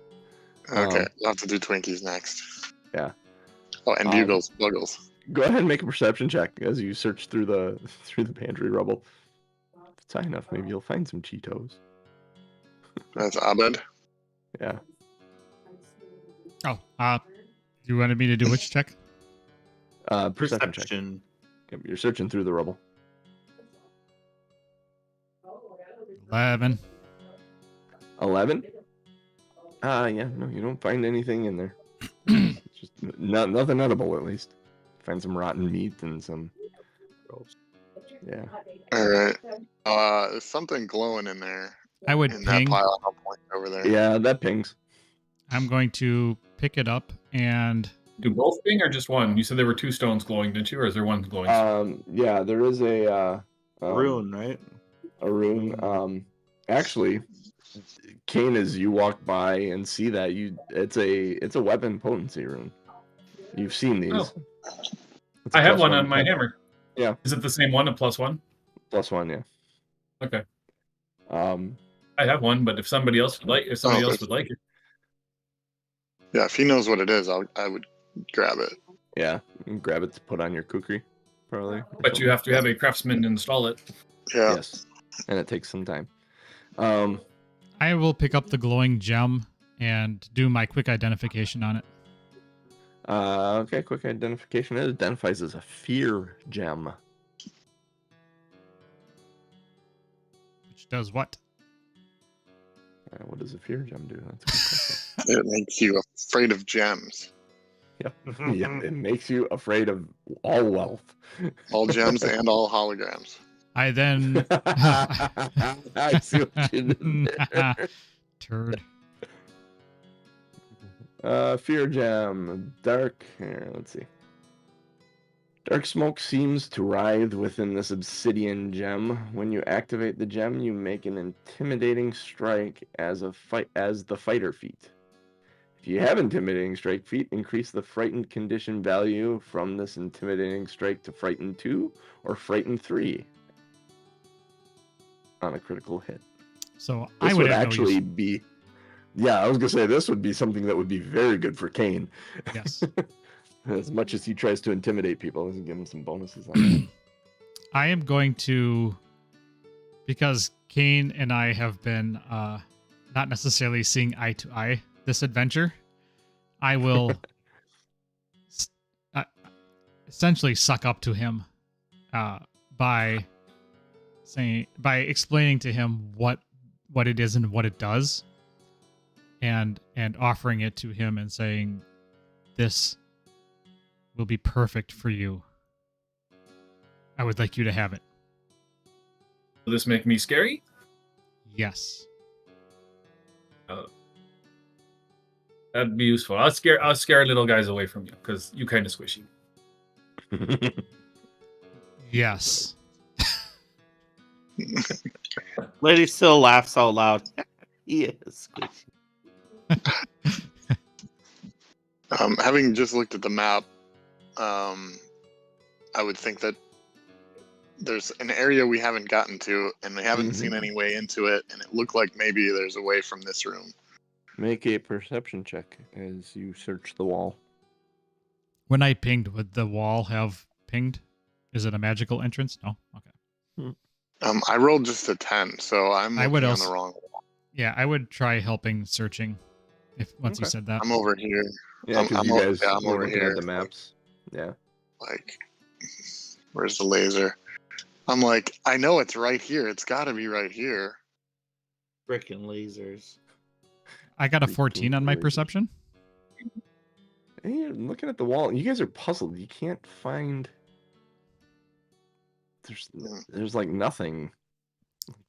Okay, we'll have to do Twinkies next. Yeah. Oh, and Buggles. Go ahead and make a perception check as you search through the pantry rubble. If it's high enough, maybe you'll find some Cheetos. That's Abed. Yeah. Oh, you wanted me to do which check? Perception check. Yep, you're searching through the rubble. 11. 11? Yeah, no, you don't find anything in there. It's just nothing edible, at least. Find some rotten meat and some. Yeah. All right. There's something glowing in there. I would in ping. that pile. I'll point over there. Yeah, that pings. I'm going to pick it up and. Do both ping or just one? You said there were two stones glowing, didn't you? Or is there one glowing? Yeah, there is a rune, right? A rune. Actually, Kane, as you walk by and see that, it's a weapon potency rune. You've seen these. Oh. I have one on my hammer. Yeah. Is it the same one, a +1? +1, yeah. Okay. I have one, but if somebody else would like, would like it. Yeah, if he knows what it is, I would grab it. Yeah, grab it to put on your kukri, probably. But you have to have a craftsman install it. Yeah. Yes, and it takes some time. I will pick up the glowing gem and do my quick identification on it. Okay, quick identification. It identifies as a fear gem. Which does what? What does a fear gem do? That's a good question. It makes you afraid of gems. Yep. Yeah, it makes you afraid of all wealth. All gems and all holograms. I then... I see what you did there. Turd. Fear gem. Dark. Here, let's see. Dark smoke seems to writhe within this obsidian gem. When you activate the gem, you make an intimidating strike as the fighter feat. If you have intimidating strike feat, increase the frightened condition value from this intimidating strike to frightened 2 or frightened 3 on a critical hit. So This I would have actually no use. be, yeah, I was gonna say this would be something that would be very good for Kane. Yes. As much as he tries to intimidate people, let's give him some bonuses on that. I am going to, because Kane and I have been not necessarily seeing eye to eye this adventure, I will essentially suck up to him by explaining to him what it is and what it does, and offering it to him and saying, this will be perfect for you. I would like you to have it. Will this make me scary? Yes. That'd be useful. I'll scare little guys away from you because you kind of squishy. Yes. Lady still laughs out loud. Yes. Having just looked at the map, I would think that there's an area we haven't gotten to, and we haven't seen any way into it, and it looked like maybe there's a way from this room. Make a perception check as you search the wall. When I pinged, would the wall have pinged? Is it a magical entrance? No? Okay. I rolled just a 10, so I'm looking on the wrong wall. Yeah, I would try helping searching once you said that. I'm over here. Yeah, because you guys I'm were over looking here at the maps. Yeah. Like, where's the laser? I'm like, I know it's right here. It's got to be right here. Frickin' lasers. I got a 14 on my perception. Hey, I'm looking at the wall. You guys are puzzled. You can't find. There's like nothing.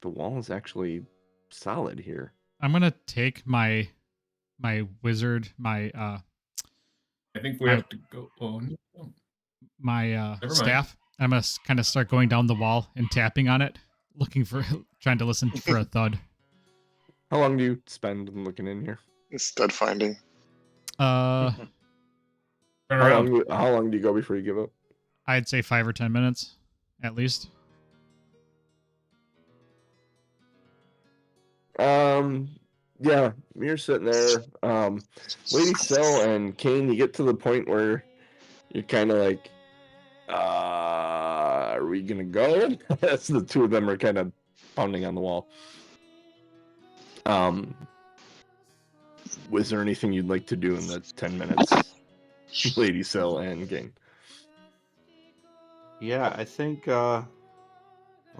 The wall is actually solid here. I'm gonna take my wizard, I think we have to go. Oh, no. My staff. I'm gonna kind of start going down the wall and tapping on it, trying to listen for a thud. How long do you spend looking in here? Stud finding. How long do you go before you give up? I'd say 5 or 10 minutes, at least. Yeah, you're sitting there. Lady Cell and Kane, you get to the point where you're kind of like, are we gonna go? As the two of them are kind of pounding on the wall. Was there anything you'd like to do in the 10 minutes? Lady Cell and Kane. Yeah, I think, let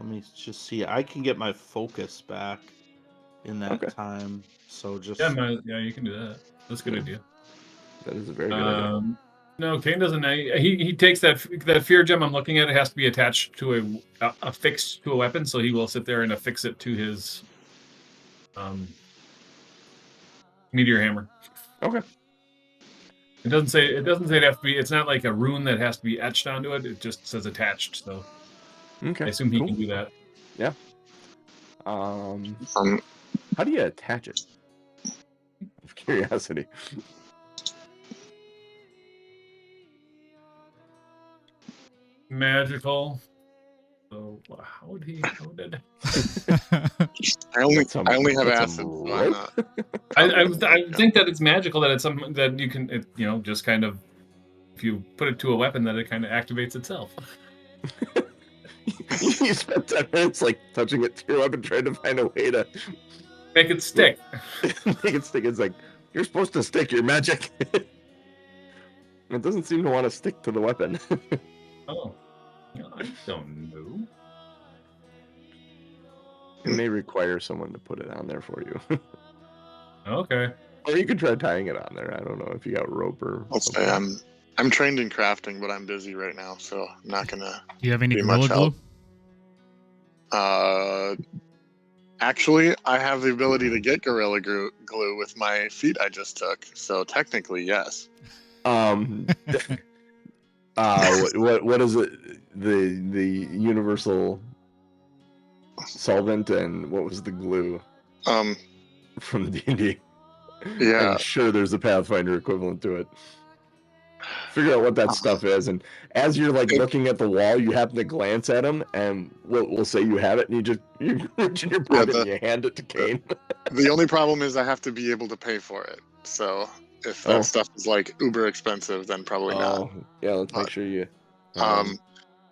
me just see. I can get my focus back in that time. So just... Yeah, you can do that. That's a good idea. That is a very good idea. No, Kane doesn't. He takes that fear gem I'm looking at. It has to be attached to affixed to a weapon, so he will sit there and affix it to his meteor hammer. Okay. It doesn't say it has to be. It's not like a rune that has to be etched onto it. It just says attached. So okay, I assume he can do that. Yeah. How do you attach it? Of curiosity. Magical. So how would it? I only have acid. So I'm not. I think that it's magical, that it's something that you can, just kind of, if you put it to a weapon, that it kind of activates itself. You spent 10 minutes like touching it to your weapon, trying to find a way to make it stick. Make it stick. It's like, you're supposed to stick your magic. It doesn't seem to want to stick to the weapon. Oh, I don't know. It may require someone to put it on there for you. Okay. Or you could try tying it on there. I don't know if you got rope or. I'll say I'm trained in crafting, but I'm busy right now, so I'm not gonna. Do you have any Gorilla Glue? Actually, I have the ability to get Gorilla Glue with my feat I just took, so technically, yes. What is it? The universal solvent, and what was the glue from D&D? Yeah. I'm sure there's a Pathfinder equivalent to it. Figure out what that stuff is, and as you're like looking at the wall, you happen to glance at him, and we'll say you have it, and you reach in your pocket and you hand it to Kane. The only problem is I have to be able to pay for it. So if that stuff is like uber expensive, then probably not. Yeah, let's make sure you.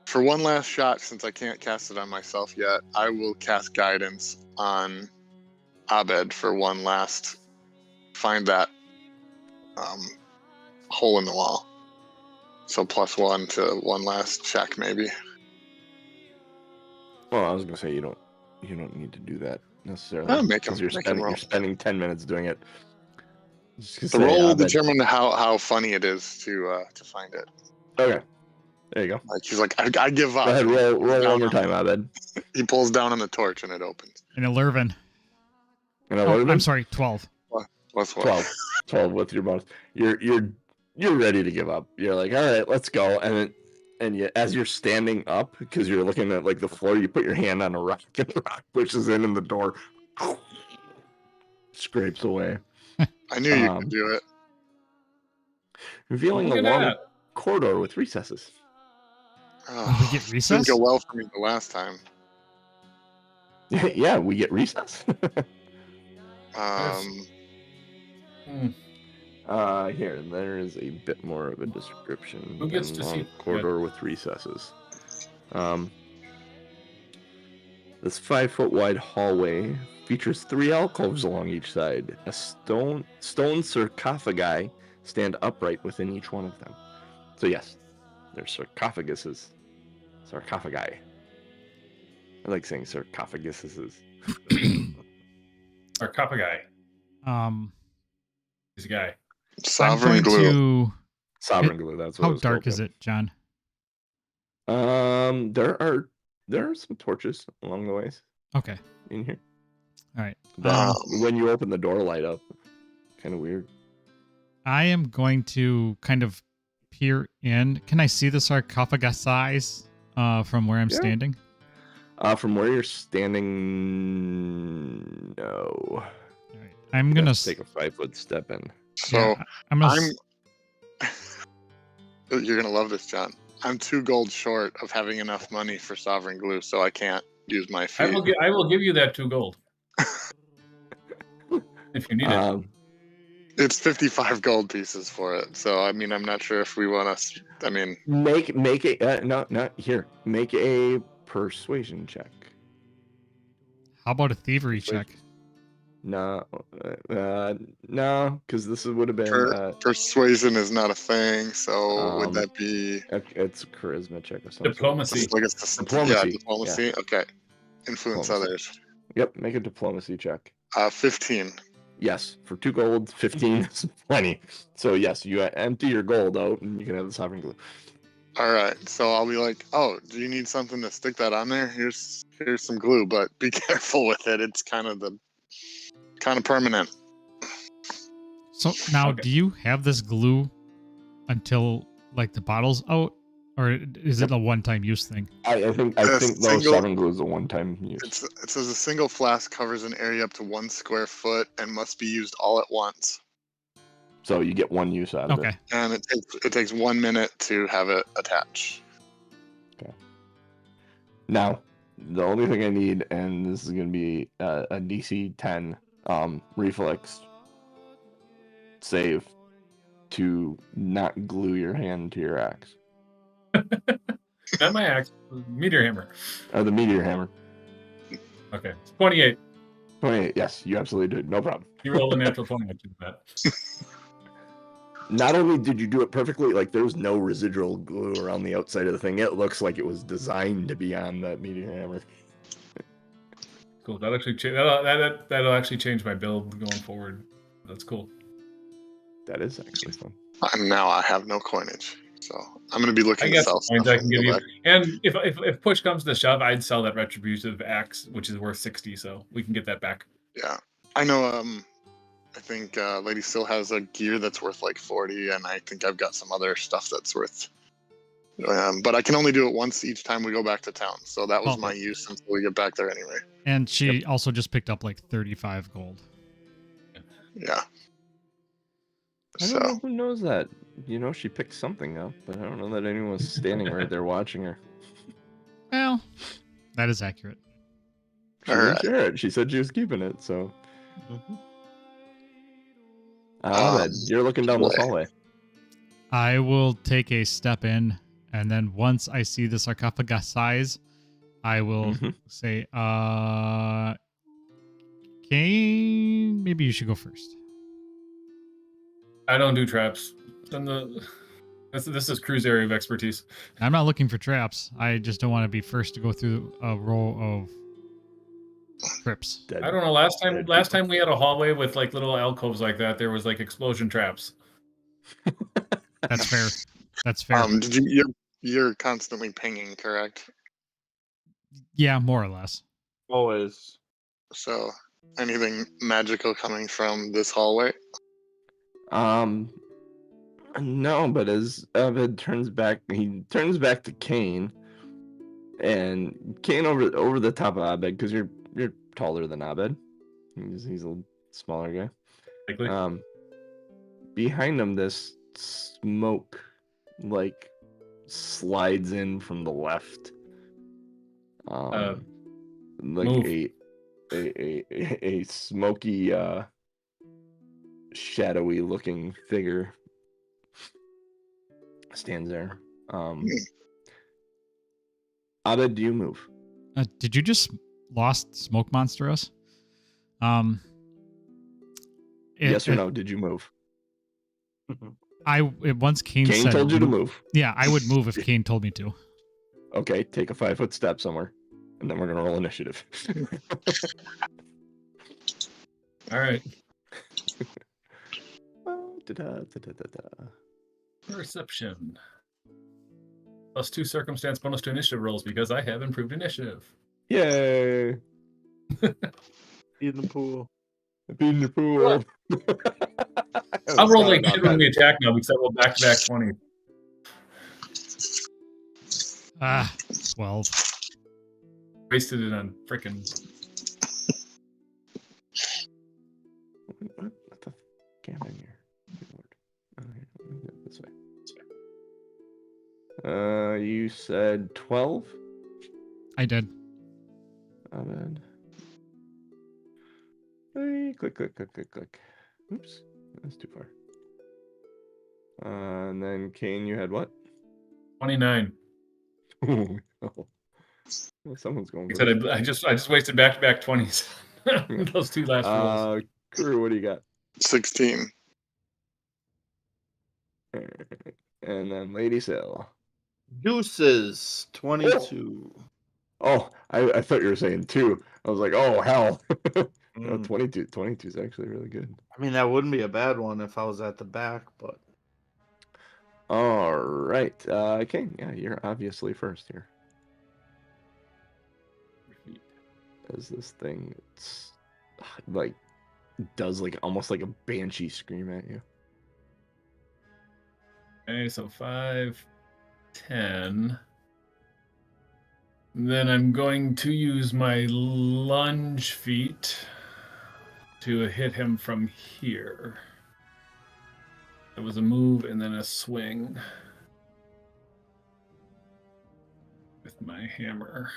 For one last shot, since I can't cast it on myself yet, I will cast guidance on Abed for one last. Find that hole in the wall. So +1 to one last check, maybe. Well, I was gonna say you don't need to do that necessarily. I'll make him, you're spending 10 minutes doing it. The roll will determine how funny it is to find it. Okay, there you go. Like he's like, I give up. Go ahead, roll one more time, Abed. He pulls down on the torch and it opens. An 11. I'm sorry, 12. +1. 12 with your bonus. You're ready to give up. You're like, all right, let's go. And you, as you're standing up, because you're looking at like the floor, you put your hand on a rock, and the rock pushes in, and the door scrapes away. I knew you could do it. Revealing a long corridor with recesses. We get recess? Didn't go well for me the last time. Yeah, we get recess. Here, there is a bit more of a description. Who gets to see corridor with recesses? This 5-foot wide hallway features 3 alcoves along each side. A stone sarcophagi stand upright within each one of them. So yes, there's sarcophaguses. Sarcophagi. I like saying sarcophaguses. Sarcophagi. He's a guy. Sovereign glue. Sovereign glue. That's what. How dark is it, John? There are some torches along the ways. Okay. In here. All right. When you open the door, light up. Kind of weird. I am going to kind of peer in. Can I see the sarcophagus from where I'm standing? From where you're standing, no. All right. I'm gonna take a 5-foot step in. So you're gonna love this, John. I'm 2 gold short of having enough money for sovereign glue, so I can't use my fee. I will give you that 2 gold if you need it. It's 55 gold pieces for it, so I mean, I'm not sure if we want to. I mean, make a not here. Make a persuasion check. How about a thievery check? No, because this would have been persuasion is not a thing. So would that be? It's a charisma check or something. Diplomacy. Like it's diplomacy. Yeah, diplomacy. Yeah. Okay. Influence others. Yep. Make a diplomacy check. 15. Yes, for 2 gold, 15 is plenty. So yes, you empty your gold out, and you can have the sovereign glue. All right, so I'll be like, "Oh, do you need something to stick that on there? Here's some glue, but be careful with it. It's kind of permanent." So now, do you have this glue until like the bottle's out, or is it a one-time use thing? I think those sovereign glue is a one-time use. It says a single flask covers an area up to 1 square foot and must be used all at once. So you get 1 use out of it. And it takes 1 minute to have it attach. Okay. Now, the only thing I need, and this is going to be a DC 10 reflex save to not glue your hand to your axe. Not my axe, meteor hammer. Oh, the meteor hammer. Okay, 28. 28, yes, you absolutely did. No problem. You rolled a natural 20 to do that. Not only did you do it perfectly, like there was no residual glue around the outside of the thing. It looks like it was designed to be on that meteor hammer. Cool. That'll actually change my build going forward. That's cool. That is actually fun. And now I have no coinage, so I'm going to be looking to sell stuff. I can give you. And if push comes to shove, I'd sell that retributive axe, which is worth 60, so we can get that back. Yeah, I know. I think Lady still has a gear that's worth like 40, and I think I've got some other stuff that's worth But I can only do it once each time we go back to town. So that was Oh. my use until we get back there anyway. And she also just picked up like 35 gold. Yeah. I don't know who knows that. You know, she picked something up, but I don't know that anyone was standing right there watching her. Well, that is accurate. She didn't share it. She said she was keeping it, so. Abed, you're looking down this hallway. I will take a step in, and then once I see the sarcophagus size, I will say, Kane, maybe you should go first. I don't do traps. This is Crew's area of expertise. I'm not looking for traps. I just don't want to be first to go through a row of trips. Dead. I don't know. Last time we had a hallway with like little alcoves like that, there was like explosion traps. That's fair. That's fair. You're constantly pinging, correct? Yeah, more or less. Always. So anything magical coming from this hallway? No, but as Abed turns back, he turns back to Kane, and Kane over the top of Abed, because you're taller than Abed. He's a smaller guy. Likely. Behind him, this smoke like slides in from the left. Like move. a smoky shadowy looking figure stands there. Abed, do you move? Did you just lost smoke monster us? Yes or no? Did you move? Once Kane Kane told you to move. Yeah, I would move if Kane told me to. Okay, take a 5-foot step somewhere, and then we're gonna roll initiative. All right. Perception. +2 circumstance bonus to initiative rolls because I have improved initiative. Yay! In the pool. Be in the pool. I'll roll like shit when we attack now because I roll back-to-back 20. 12. Wasted it on frickin'. What the am I here? Good Lord. Okay, let me go this way. You said 12? I did. Abed. Hey, click. Oops, that's too far. And then Kane, you had what? 29. Oh, well, someone's going. Like I said, I just wasted back-to-back 20s. Those two last rolls. Crew, what do you got? 16. And then Lady Sail. Deuces, 22. Oh, I thought you were saying 2. I was like, oh, hell. No, 22 is actually really good. I mean, that wouldn't be a bad one if I was at the back, but... All right. Kane, yeah, you're obviously first here. As this thing, it's like, does like almost like a banshee scream at you. Okay, so 5, 10. Then I'm going to use my lunge feat to hit him from here. It was a move and then a swing with my hammer.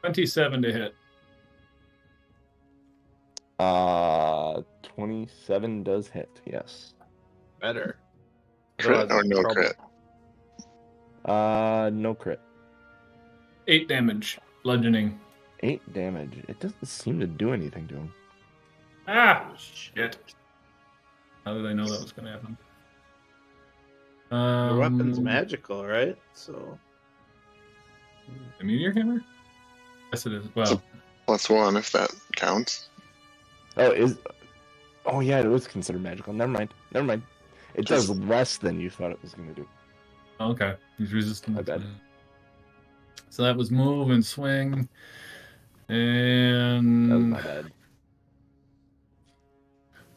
27 to hit. 27 does hit, yes. Better. Crit or no crit? No crit. 8 damage. Bludgeoning. 8 damage. It doesn't seem to do anything to him. Ah, shit. How did I know that was going to happen? The weapon's magical, right? So... The meteor hammer? Yes, it is. Well, +1 if that counts. Oh yeah, it was considered magical. Never mind. It does less than you thought it was going to do. Okay. He's resistant. My bad. So that was move and swing. And That was my bad.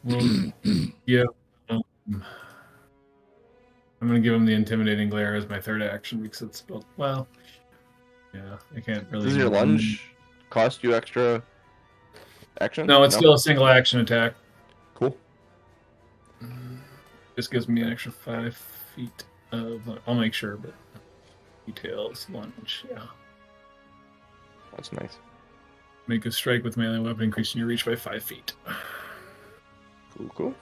Well, yeah. I'm going to give him the intimidating glare as my third action because it's well. Yeah, I can't really. Does your lunge cost you extra action? No, it's still a single action attack. Cool. This gives me an extra 5 feet of. I'll make sure, but details lunge. Yeah. That's nice. Make a strike with melee weapon, increasing your reach by 5 feet. Cool.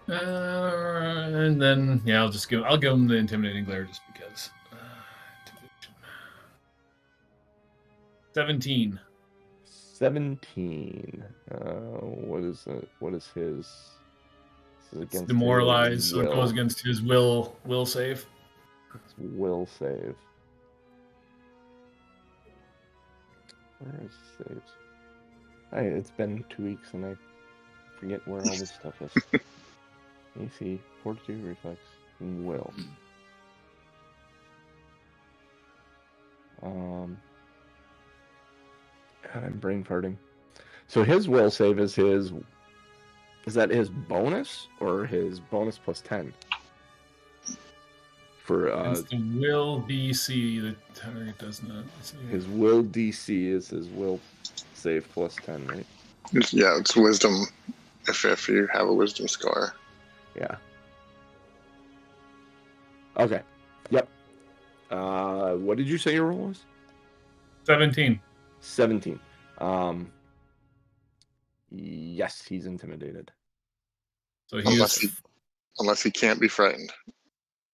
And then I'll give him the intimidating glare just because. 17. 17. What is it? What is his? This is against demoralized, his so it goes against his will save. It's will save. Where is saves? It's been 2 weeks and I forget where all this stuff is. AC, fortitude, reflex, will. God, I'm brain farting. So his will save is his. Is that his bonus or his bonus plus 10? For it's the will DC. The target does not. His will DC is his will save plus 10, right? Yeah, it's wisdom. If you have a wisdom score. Yeah. Okay. Yep. What did you say your roll was? 17. 17. Yes, he's intimidated. So unless he can't be frightened.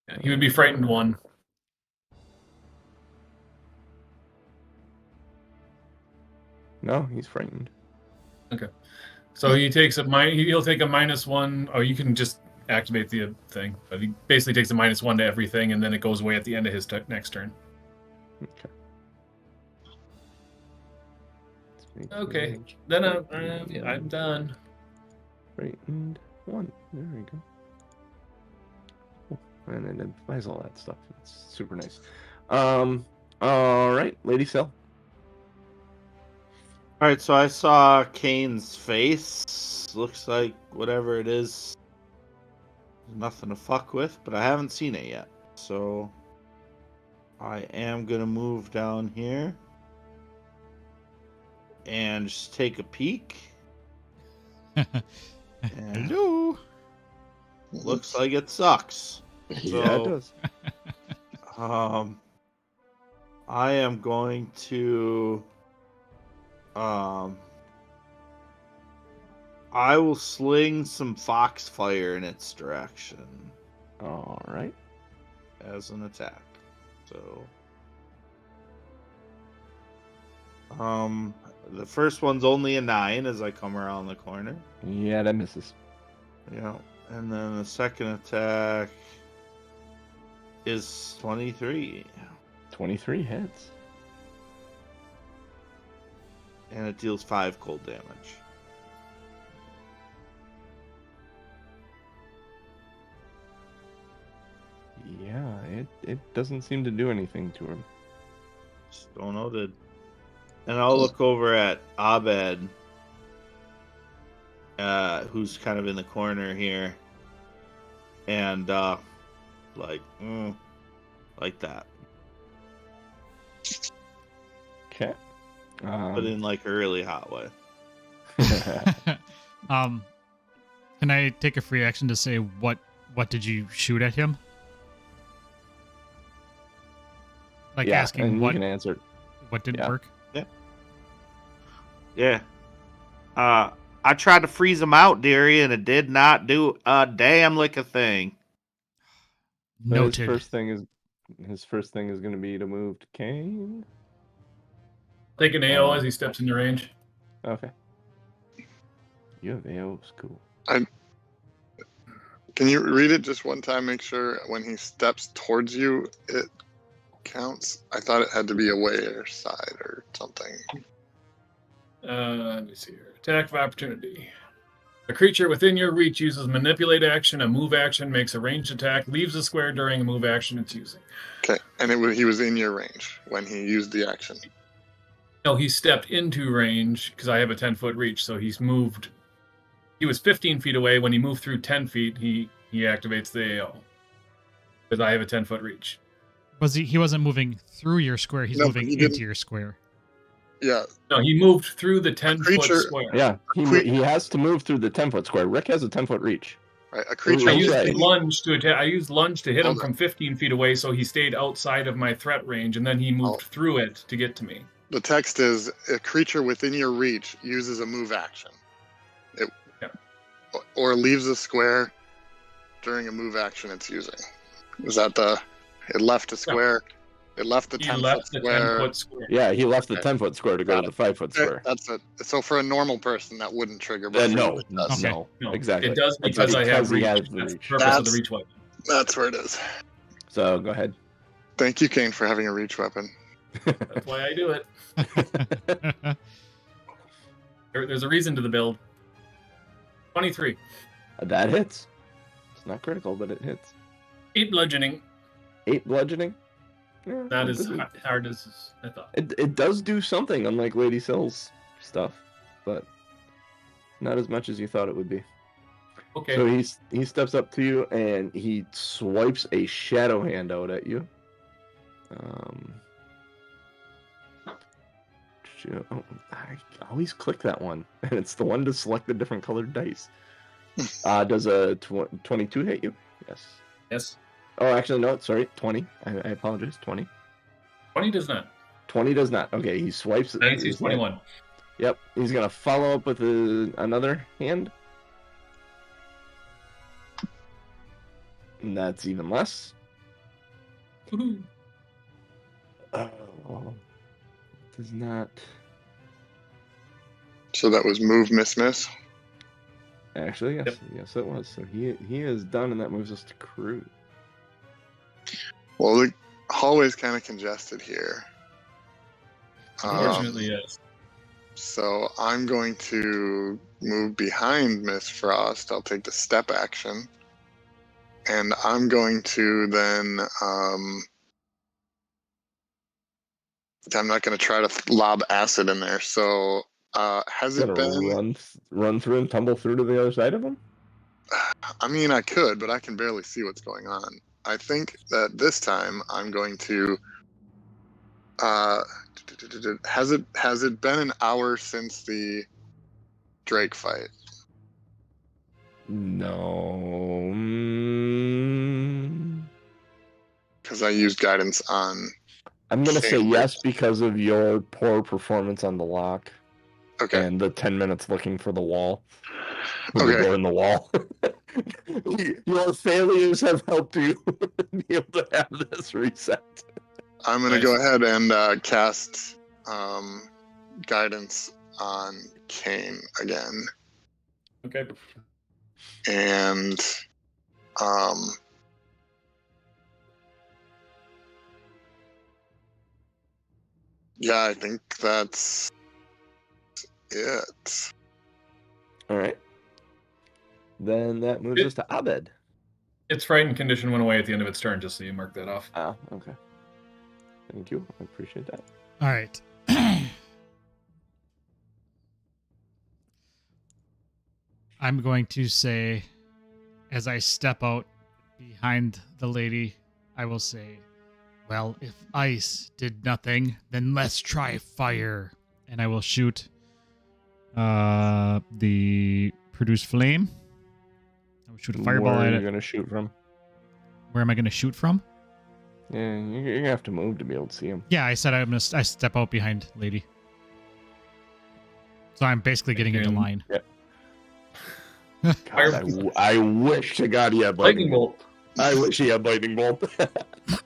Yeah, he would be frightened 1. No, he's frightened. Okay. So he takes he'll take a -1. Oh, you can just activate the thing, but he basically takes a -1 to everything, and then it goes away at the end of his next turn. Okay. Okay. Then I'm done. Frightened 1. There we go. Cool. And it implies all that stuff. It's super nice. All right, Lady Cell. All right, so I saw Kane's face. Looks like whatever it is, nothing to fuck with, but I haven't seen it yet. So I am gonna move down here and just take a peek. Hello. Looks like it sucks. Yeah, it does. I am going to I will sling some foxfire in its direction. All right. As an attack. So the first one's only a 9 as I come around the corner. Yeah, that misses. Yeah. And then the second attack is 23. 23 hits. And it deals 5 cold damage. Yeah, it doesn't seem to do anything to him. So noted. And I'll look over at Abed, who's kind of in the corner here, and like that. Okay. But in like a really hot way. Can I take a free action to say what did you shoot at him? Like yeah, asking and what you can answer. What didn't work? Yeah. I tried to freeze him out, dearie, and it did not do a damn lick of thing. Noted. His first thing is going to be to move to Kane. Take an AO as he steps into range. Okay. You have AO, cool. Can you read it just one time? Make sure when he steps towards you, it counts. I thought it had to be away or side or something. Let me see here. Attack of opportunity. A creature within your reach uses manipulate action, a move action, makes a ranged attack, leaves a square during a move action it's using. Okay, and he was in your range when he used the action. No, he stepped into range because I have a 10-foot reach, so he's moved. He was 15 feet away. When he moved through 10 feet, he activates the AO. because I have a 10-foot reach. Was he wasn't moving through your square, he's No, moving he into didn't. your square. Yeah, No, he moved through the 10-foot creature- square. Yeah, Que- he has to move through the 10-foot square. Rick has a 10-foot reach. right. A I creature. Right. used within- lunge to attack. I used lunge to hit him Hold from 15 feet away, so he stayed outside of my threat range, and then he moved through it to get to me. The text is a creature within your reach uses a move action. It or leaves a square during a move action it's using. Is that the? It left a square. It left the He 10-foot left the square. 10-foot square. Yeah, he left the Okay. 10-foot square to go Got to the 5-foot square. That's it. So for a normal person, that wouldn't trigger. But for No, you, it does. Okay. no, No, exactly. It does That's because I have he reach. has That's the the reach. purpose of the That's- reach weapon. That's where it is. So go ahead. Thank you, Kane, for having a reach weapon. That's why I do it. There's a reason to the build. 23. That hits. It's not critical, but it hits. 8 bludgeoning. 8 bludgeoning. Yeah, Not it as doesn't- hard as I thought. It does do something, unlike Lady Sill's stuff, but not as much as you thought it would be. Okay. So he steps up to you and he swipes a shadow hand out at you. I always click that one, and it's the one to select the different colored dice. Does a 22 hit you? Yes. Yes. Oh, actually, no. Sorry, 20. I apologize. 20. 20 does not. 20 does not. Okay, he swipes it. 19 is 21. Yep, he's gonna follow up with another hand. And that's even less. Woohoo. Oh, does not. So that was move, miss. Actually, yes, Yep. yes, it was. So he is done, and that moves us to crew. Well, the hallway's kind of congested here. Unfortunately, yes. So I'm going to move behind Miss Frost. I'll take the step action. And I'm going to then... I'm not going to try to lob acid in there. So has it Gonna been... run through and tumble through to the other side of him? I mean, I could, but I can barely see what's going on. I think that this time I'm going to... has it been an hour since the Drake fight? No. Because I used guidance on... I'm gonna say Same. yes because of your poor performance on the lock Okay. and the 10 minutes looking for the wall. The Okay. door in the wall. Your failures have helped you be able to have this reset. I'm going to go ahead and cast guidance on Kane again. Okay. And yeah, I think that's it. All right. Then that moves us to Abed. Its frightened condition went away at the end of its turn, just so you mark that off. Ah, okay. Thank you. I appreciate that. All right. I'm going to say, as I step out behind the lady, I will say, well, if ice did nothing, then let's try fire. And I will shoot the produce flame. I will shoot a fireball Where at are you it. going to shoot from? Where am I going to shoot from? Yeah, you're going to have to move to be able to see him. Yeah, I said I step out behind lady. So I'm basically getting into And- line. God, I wish to God he had Lightning bolt. I wish he had lightning bolt.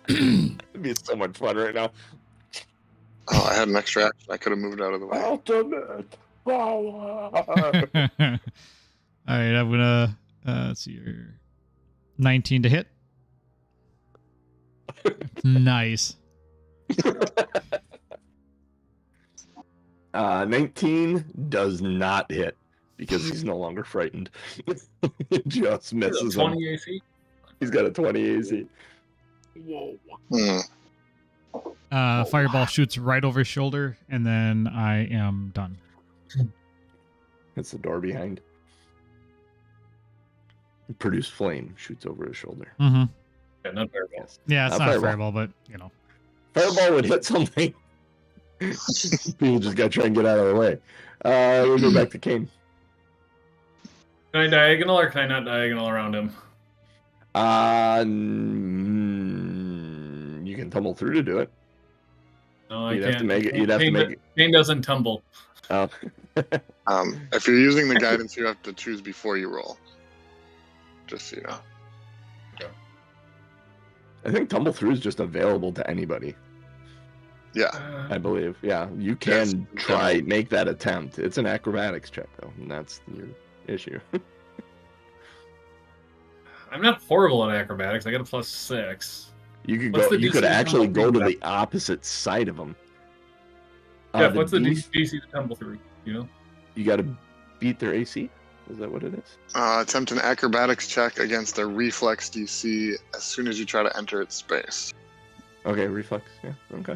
It'd be so much fun right now. Oh, I had an extra action. I could have moved out of the way. Ultimate power. All right, I'm gonna let's see here. 19 to hit. Nice. 19 does not hit because he's no longer frightened. It just misses him. 20 AC. He's got a 20 AC. Hmm. Fireball shoots right over his shoulder, and then I am done. It's the door behind. Produce flame shoots over his shoulder. Mm-hmm. Yeah, not fireball. Yes. Yeah, it's Not not fireball. fireball, but you know. Fireball would hit something. People just gotta try and get out of the way. We'll go back to Kane. Can I diagonal or can I not diagonal around him? You can tumble through to do it. No, I You'd can't. have to make it. You'd have to make it. Kane doesn't tumble. Oh. If you're using the guidance, you have to choose before you roll. Just so you know. I think tumble through is just available to anybody. Yeah. I believe. Yeah, you Yes, can make that attempt. It's an acrobatics check though, and that's your issue. I'm not horrible at acrobatics. I got a +6. You could What's go. the You DC could to actually tumble go to through the opposite side of them. Yeah, what's the DC to tumble through? You know? You got to beat their AC. Is that what it is? Attempt an acrobatics check against a reflex DC as soon as you try to enter its space. Okay, reflex. Yeah. Okay.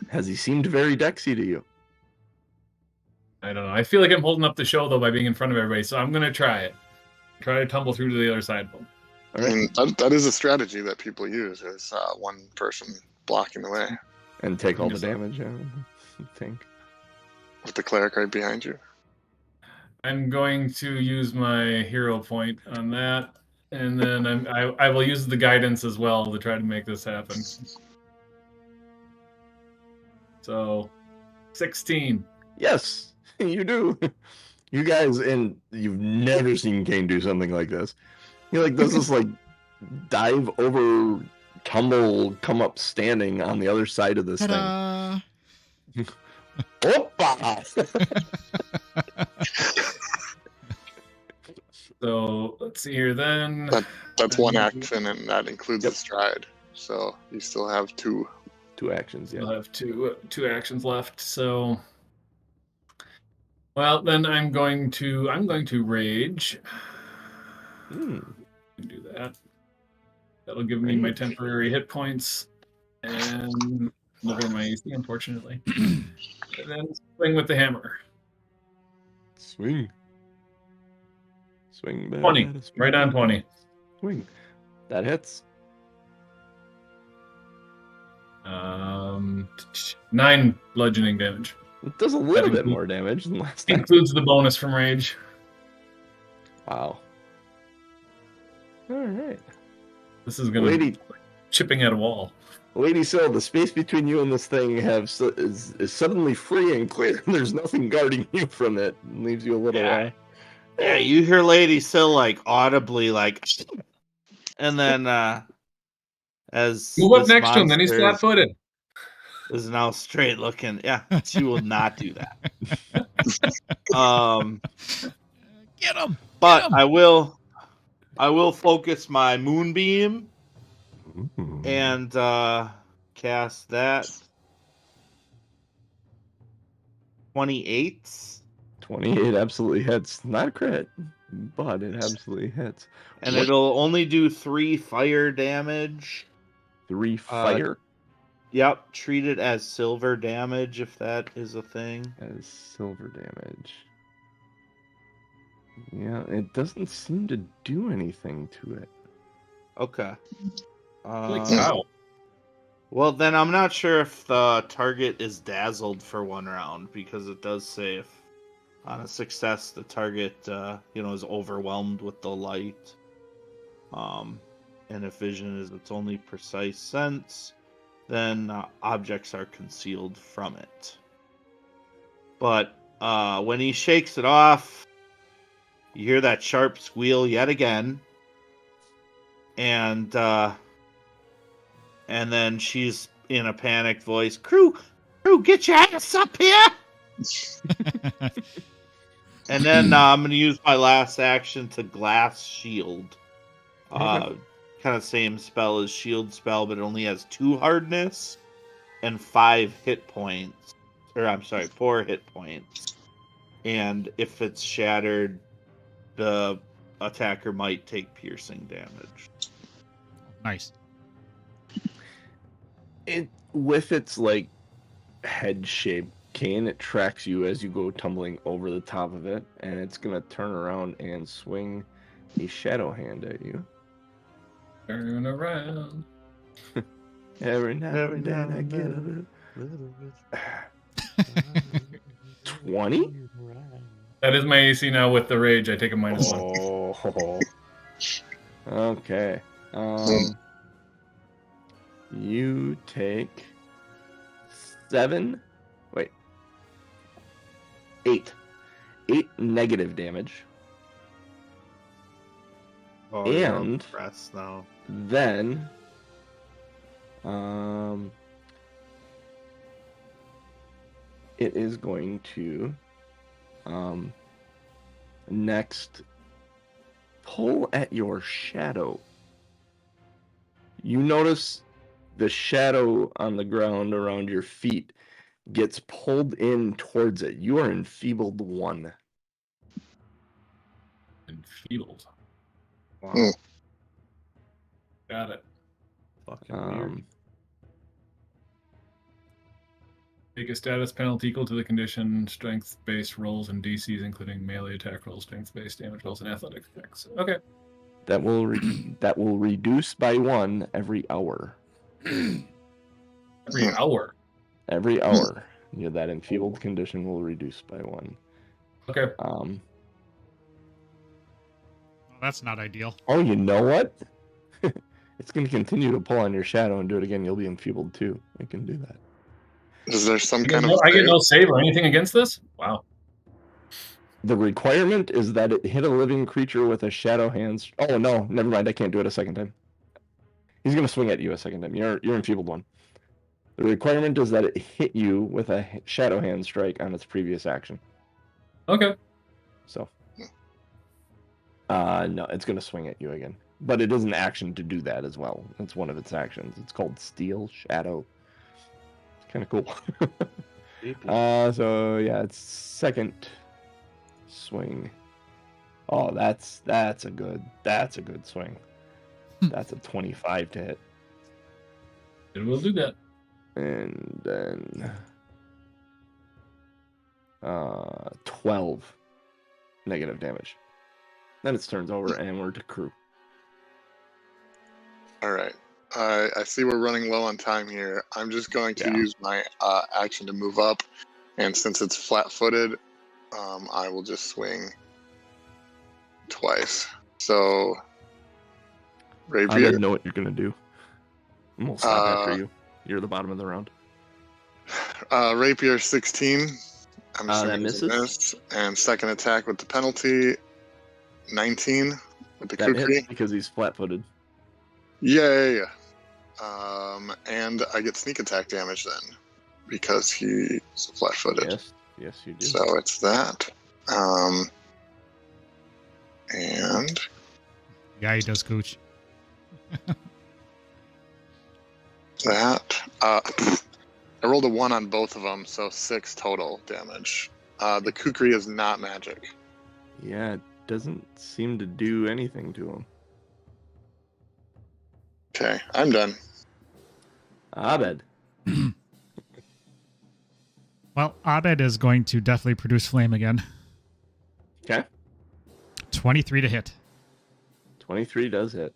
Has he seemed very dexy to you? I don't know. I feel like I'm holding up the show though by being in front of everybody, so I'm gonna try it. Try to tumble through to the other side of them. All right. And that is a strategy that people use, is one person blocking the way And take all the damage. I think. with the cleric right behind you. I'm going to use my hero point on that, and then I will use the guidance as well to try to make this happen. So, 16. Yes, you do. You guys, and you've never seen Kane do something like this. He like does this like dive over, tumble, come up standing on the other side of this Ta-da! thing. Opa! So let's see here then. That's one action, and that includes the stride. So you still have two. 2 actions. Yeah. I'll have two actions left. So, well, then I'm going to rage. Do that. That'll give me my temporary hit points and lower my AC, unfortunately. And then swing with the hammer. Swing. Swing. 20. Right on 20. Swing. That hits. 9 bludgeoning damage. It does a little bit more damage than last time. Includes the bonus from rage. Wow. All right. This is gonna be chipping at a wall. Lady Syl, the space between you and this thing is suddenly free and clear. There's nothing guarding you from it. It leaves you a little. Yeah, you hear Lady Syl like audibly like, and then as move up next to him, then he's flat-footed. Is now straight looking. Yeah, she will not do that. Get him! But Get him! I will focus my moonbeam and cast that. 28. 28 absolutely hits. Not a crit, but it absolutely hits. And it'll only do 3 fire damage. 3 fire? Yep, treat it as silver damage if that is a thing. As silver damage. Yeah, it doesn't seem to do anything to it. Okay. Wow. Well, then I'm not sure if the target is dazzled for 1 round, because it does say if on a success the target is overwhelmed with the light. And if vision is its only precise sense, then objects are concealed from it. But when he shakes it off, you hear that sharp squeal yet again, and then she's in a panicked voice, "Crew, get your ass up here!" And then I'm going to use my last action to glass shield. Kind of same spell as shield spell, but it only has 2 hardness and 5 hit points. Or I'm sorry, 4 hit points. And if it's shattered, the attacker might take piercing damage. Nice. With its like head shape, Kane, it tracks you as you go tumbling over the top of it, and it's gonna turn around and swing a shadow hand at you. Turn around. Every now and then I get a little. 20? That is my AC now with the rage. I take a -1. Oh. Okay. You take 8 negative damage. Oh, And- you're pressed now. Then, it is going to, next pull at your shadow. You notice the shadow on the ground around your feet gets pulled in towards it. You are enfeebled 1. Enfeebled. Wow. Hmm. Got it. Fucking weird. Take a status penalty equal to the condition strength-based rolls and DCs, including melee attack rolls, strength-based damage rolls, and athletic effects. Okay. That will reduce by 1 every hour. Every hour. Every hour, that enfeebled condition will reduce by 1. Okay. Well, that's not ideal. Oh, you know what? It's going to continue to pull on your shadow and do it again. You'll be enfeebled too. I can do that. Is there some I kind of get no save or anything against this? Wow. The requirement is that it hit a living creature with a shadow hand. Oh no, never mind. I can't do it a second time. He's going to swing at you a second time. You're enfeebled 1. The requirement is that it hit you with a shadow hand strike on its previous action. Okay. So, no, it's going to swing at you again. But it is an action to do that as well. It's one of its actions. It's called Steel Shadow. It's kind of cool. So yeah, it's second swing. Oh, that's a good swing. That's a 25 to hit. It will do that. And then 12 negative damage. Then it turns over and we're to crew. All right. I see we're running low on time here. I'm just going to use my action to move up, and since it's flat-footed, I will just swing twice. So, I rapier. didn't know what you're gonna do. I'm gonna stop after you. You're the bottom of the round. Rapier 16. I'm assuming that it's a misses. miss. And second attack with the penalty, 19 with the That kukri. hits because he's flat-footed. Yeah. And I get sneak attack damage then, because he's flat-footed. Yes, you do. So it's that. And Yeah, he does, Cooch. that. I rolled a 1 on both of them, so 6 total damage. The kukri is not magic. Yeah, it doesn't seem to do anything to him. Okay, I'm done. Abed. Well, Abed is going to definitely produce flame again. Okay. 23 to hit. 23 does hit.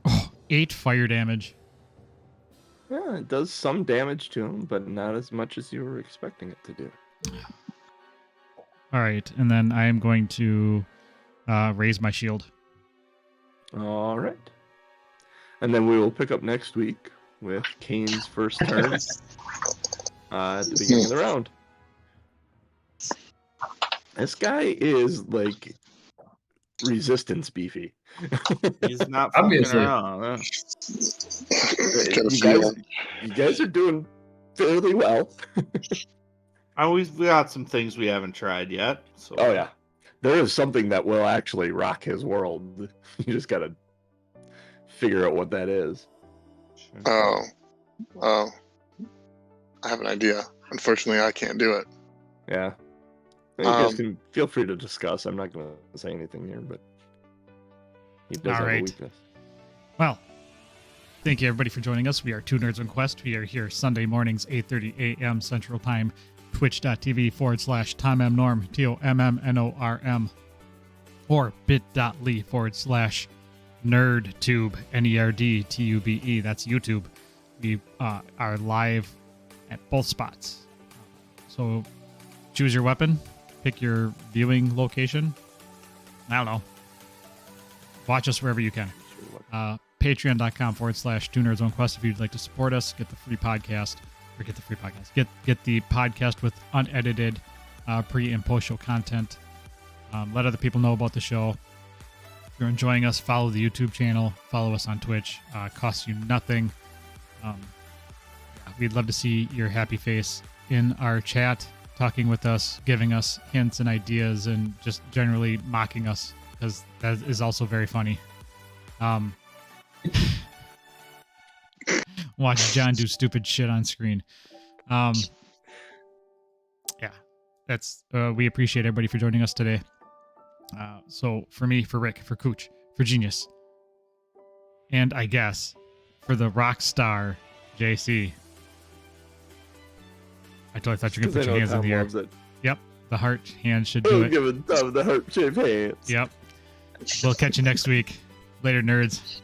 Oh, 8 fire damage. Yeah, it does some damage to him, but not as much as you were expecting it to do. All right, and then I am going to raise my shield. All right. And then we will pick up next week with Kane's first turn at the beginning of the round. This guy is like resistance beefy. He's not fucking Obviously. around. Huh? You guys are doing fairly well. We got some things we haven't tried yet. So. Oh yeah, there is something that will actually rock his world. You just gotta figure out what that is. Oh. I have an idea. Unfortunately, I can't do it. Yeah. You guys can feel free to discuss. I'm not going to say anything here, but he does have a weakness. Well, thank you everybody for joining us. We are Two Nerds on Quest. We are here Sunday mornings, 8:30 a.m. Central Time. Twitch.tv/TomMNorm, TOMMNORM. or bit.ly/nerdtube, NERDTUBE. That's YouTube. We are live at both spots. So choose your weapon, pick your viewing location. I don't know. Watch us wherever you can. Patreon.com/2NerdsOnQuest if you'd like to support us, get the free podcast, get the podcast with unedited pre and post show content. Let other people know about the show. If you're enjoying us, follow the YouTube channel, follow us on Twitch. Costs you nothing. We'd love to see your happy face in our chat, talking with us, giving us hints and ideas, and just generally mocking us, because that is also very funny. Watch John do stupid shit on screen. That's we appreciate everybody for joining us today. So for me, for Rick, for Cooch, for Genius, and I guess for the rock star JC. I totally thought you were gonna put your hands in the air. Yep, the heart hand should do it. Give it the heart shape hands. Yep. We'll catch you next week. Later, nerds.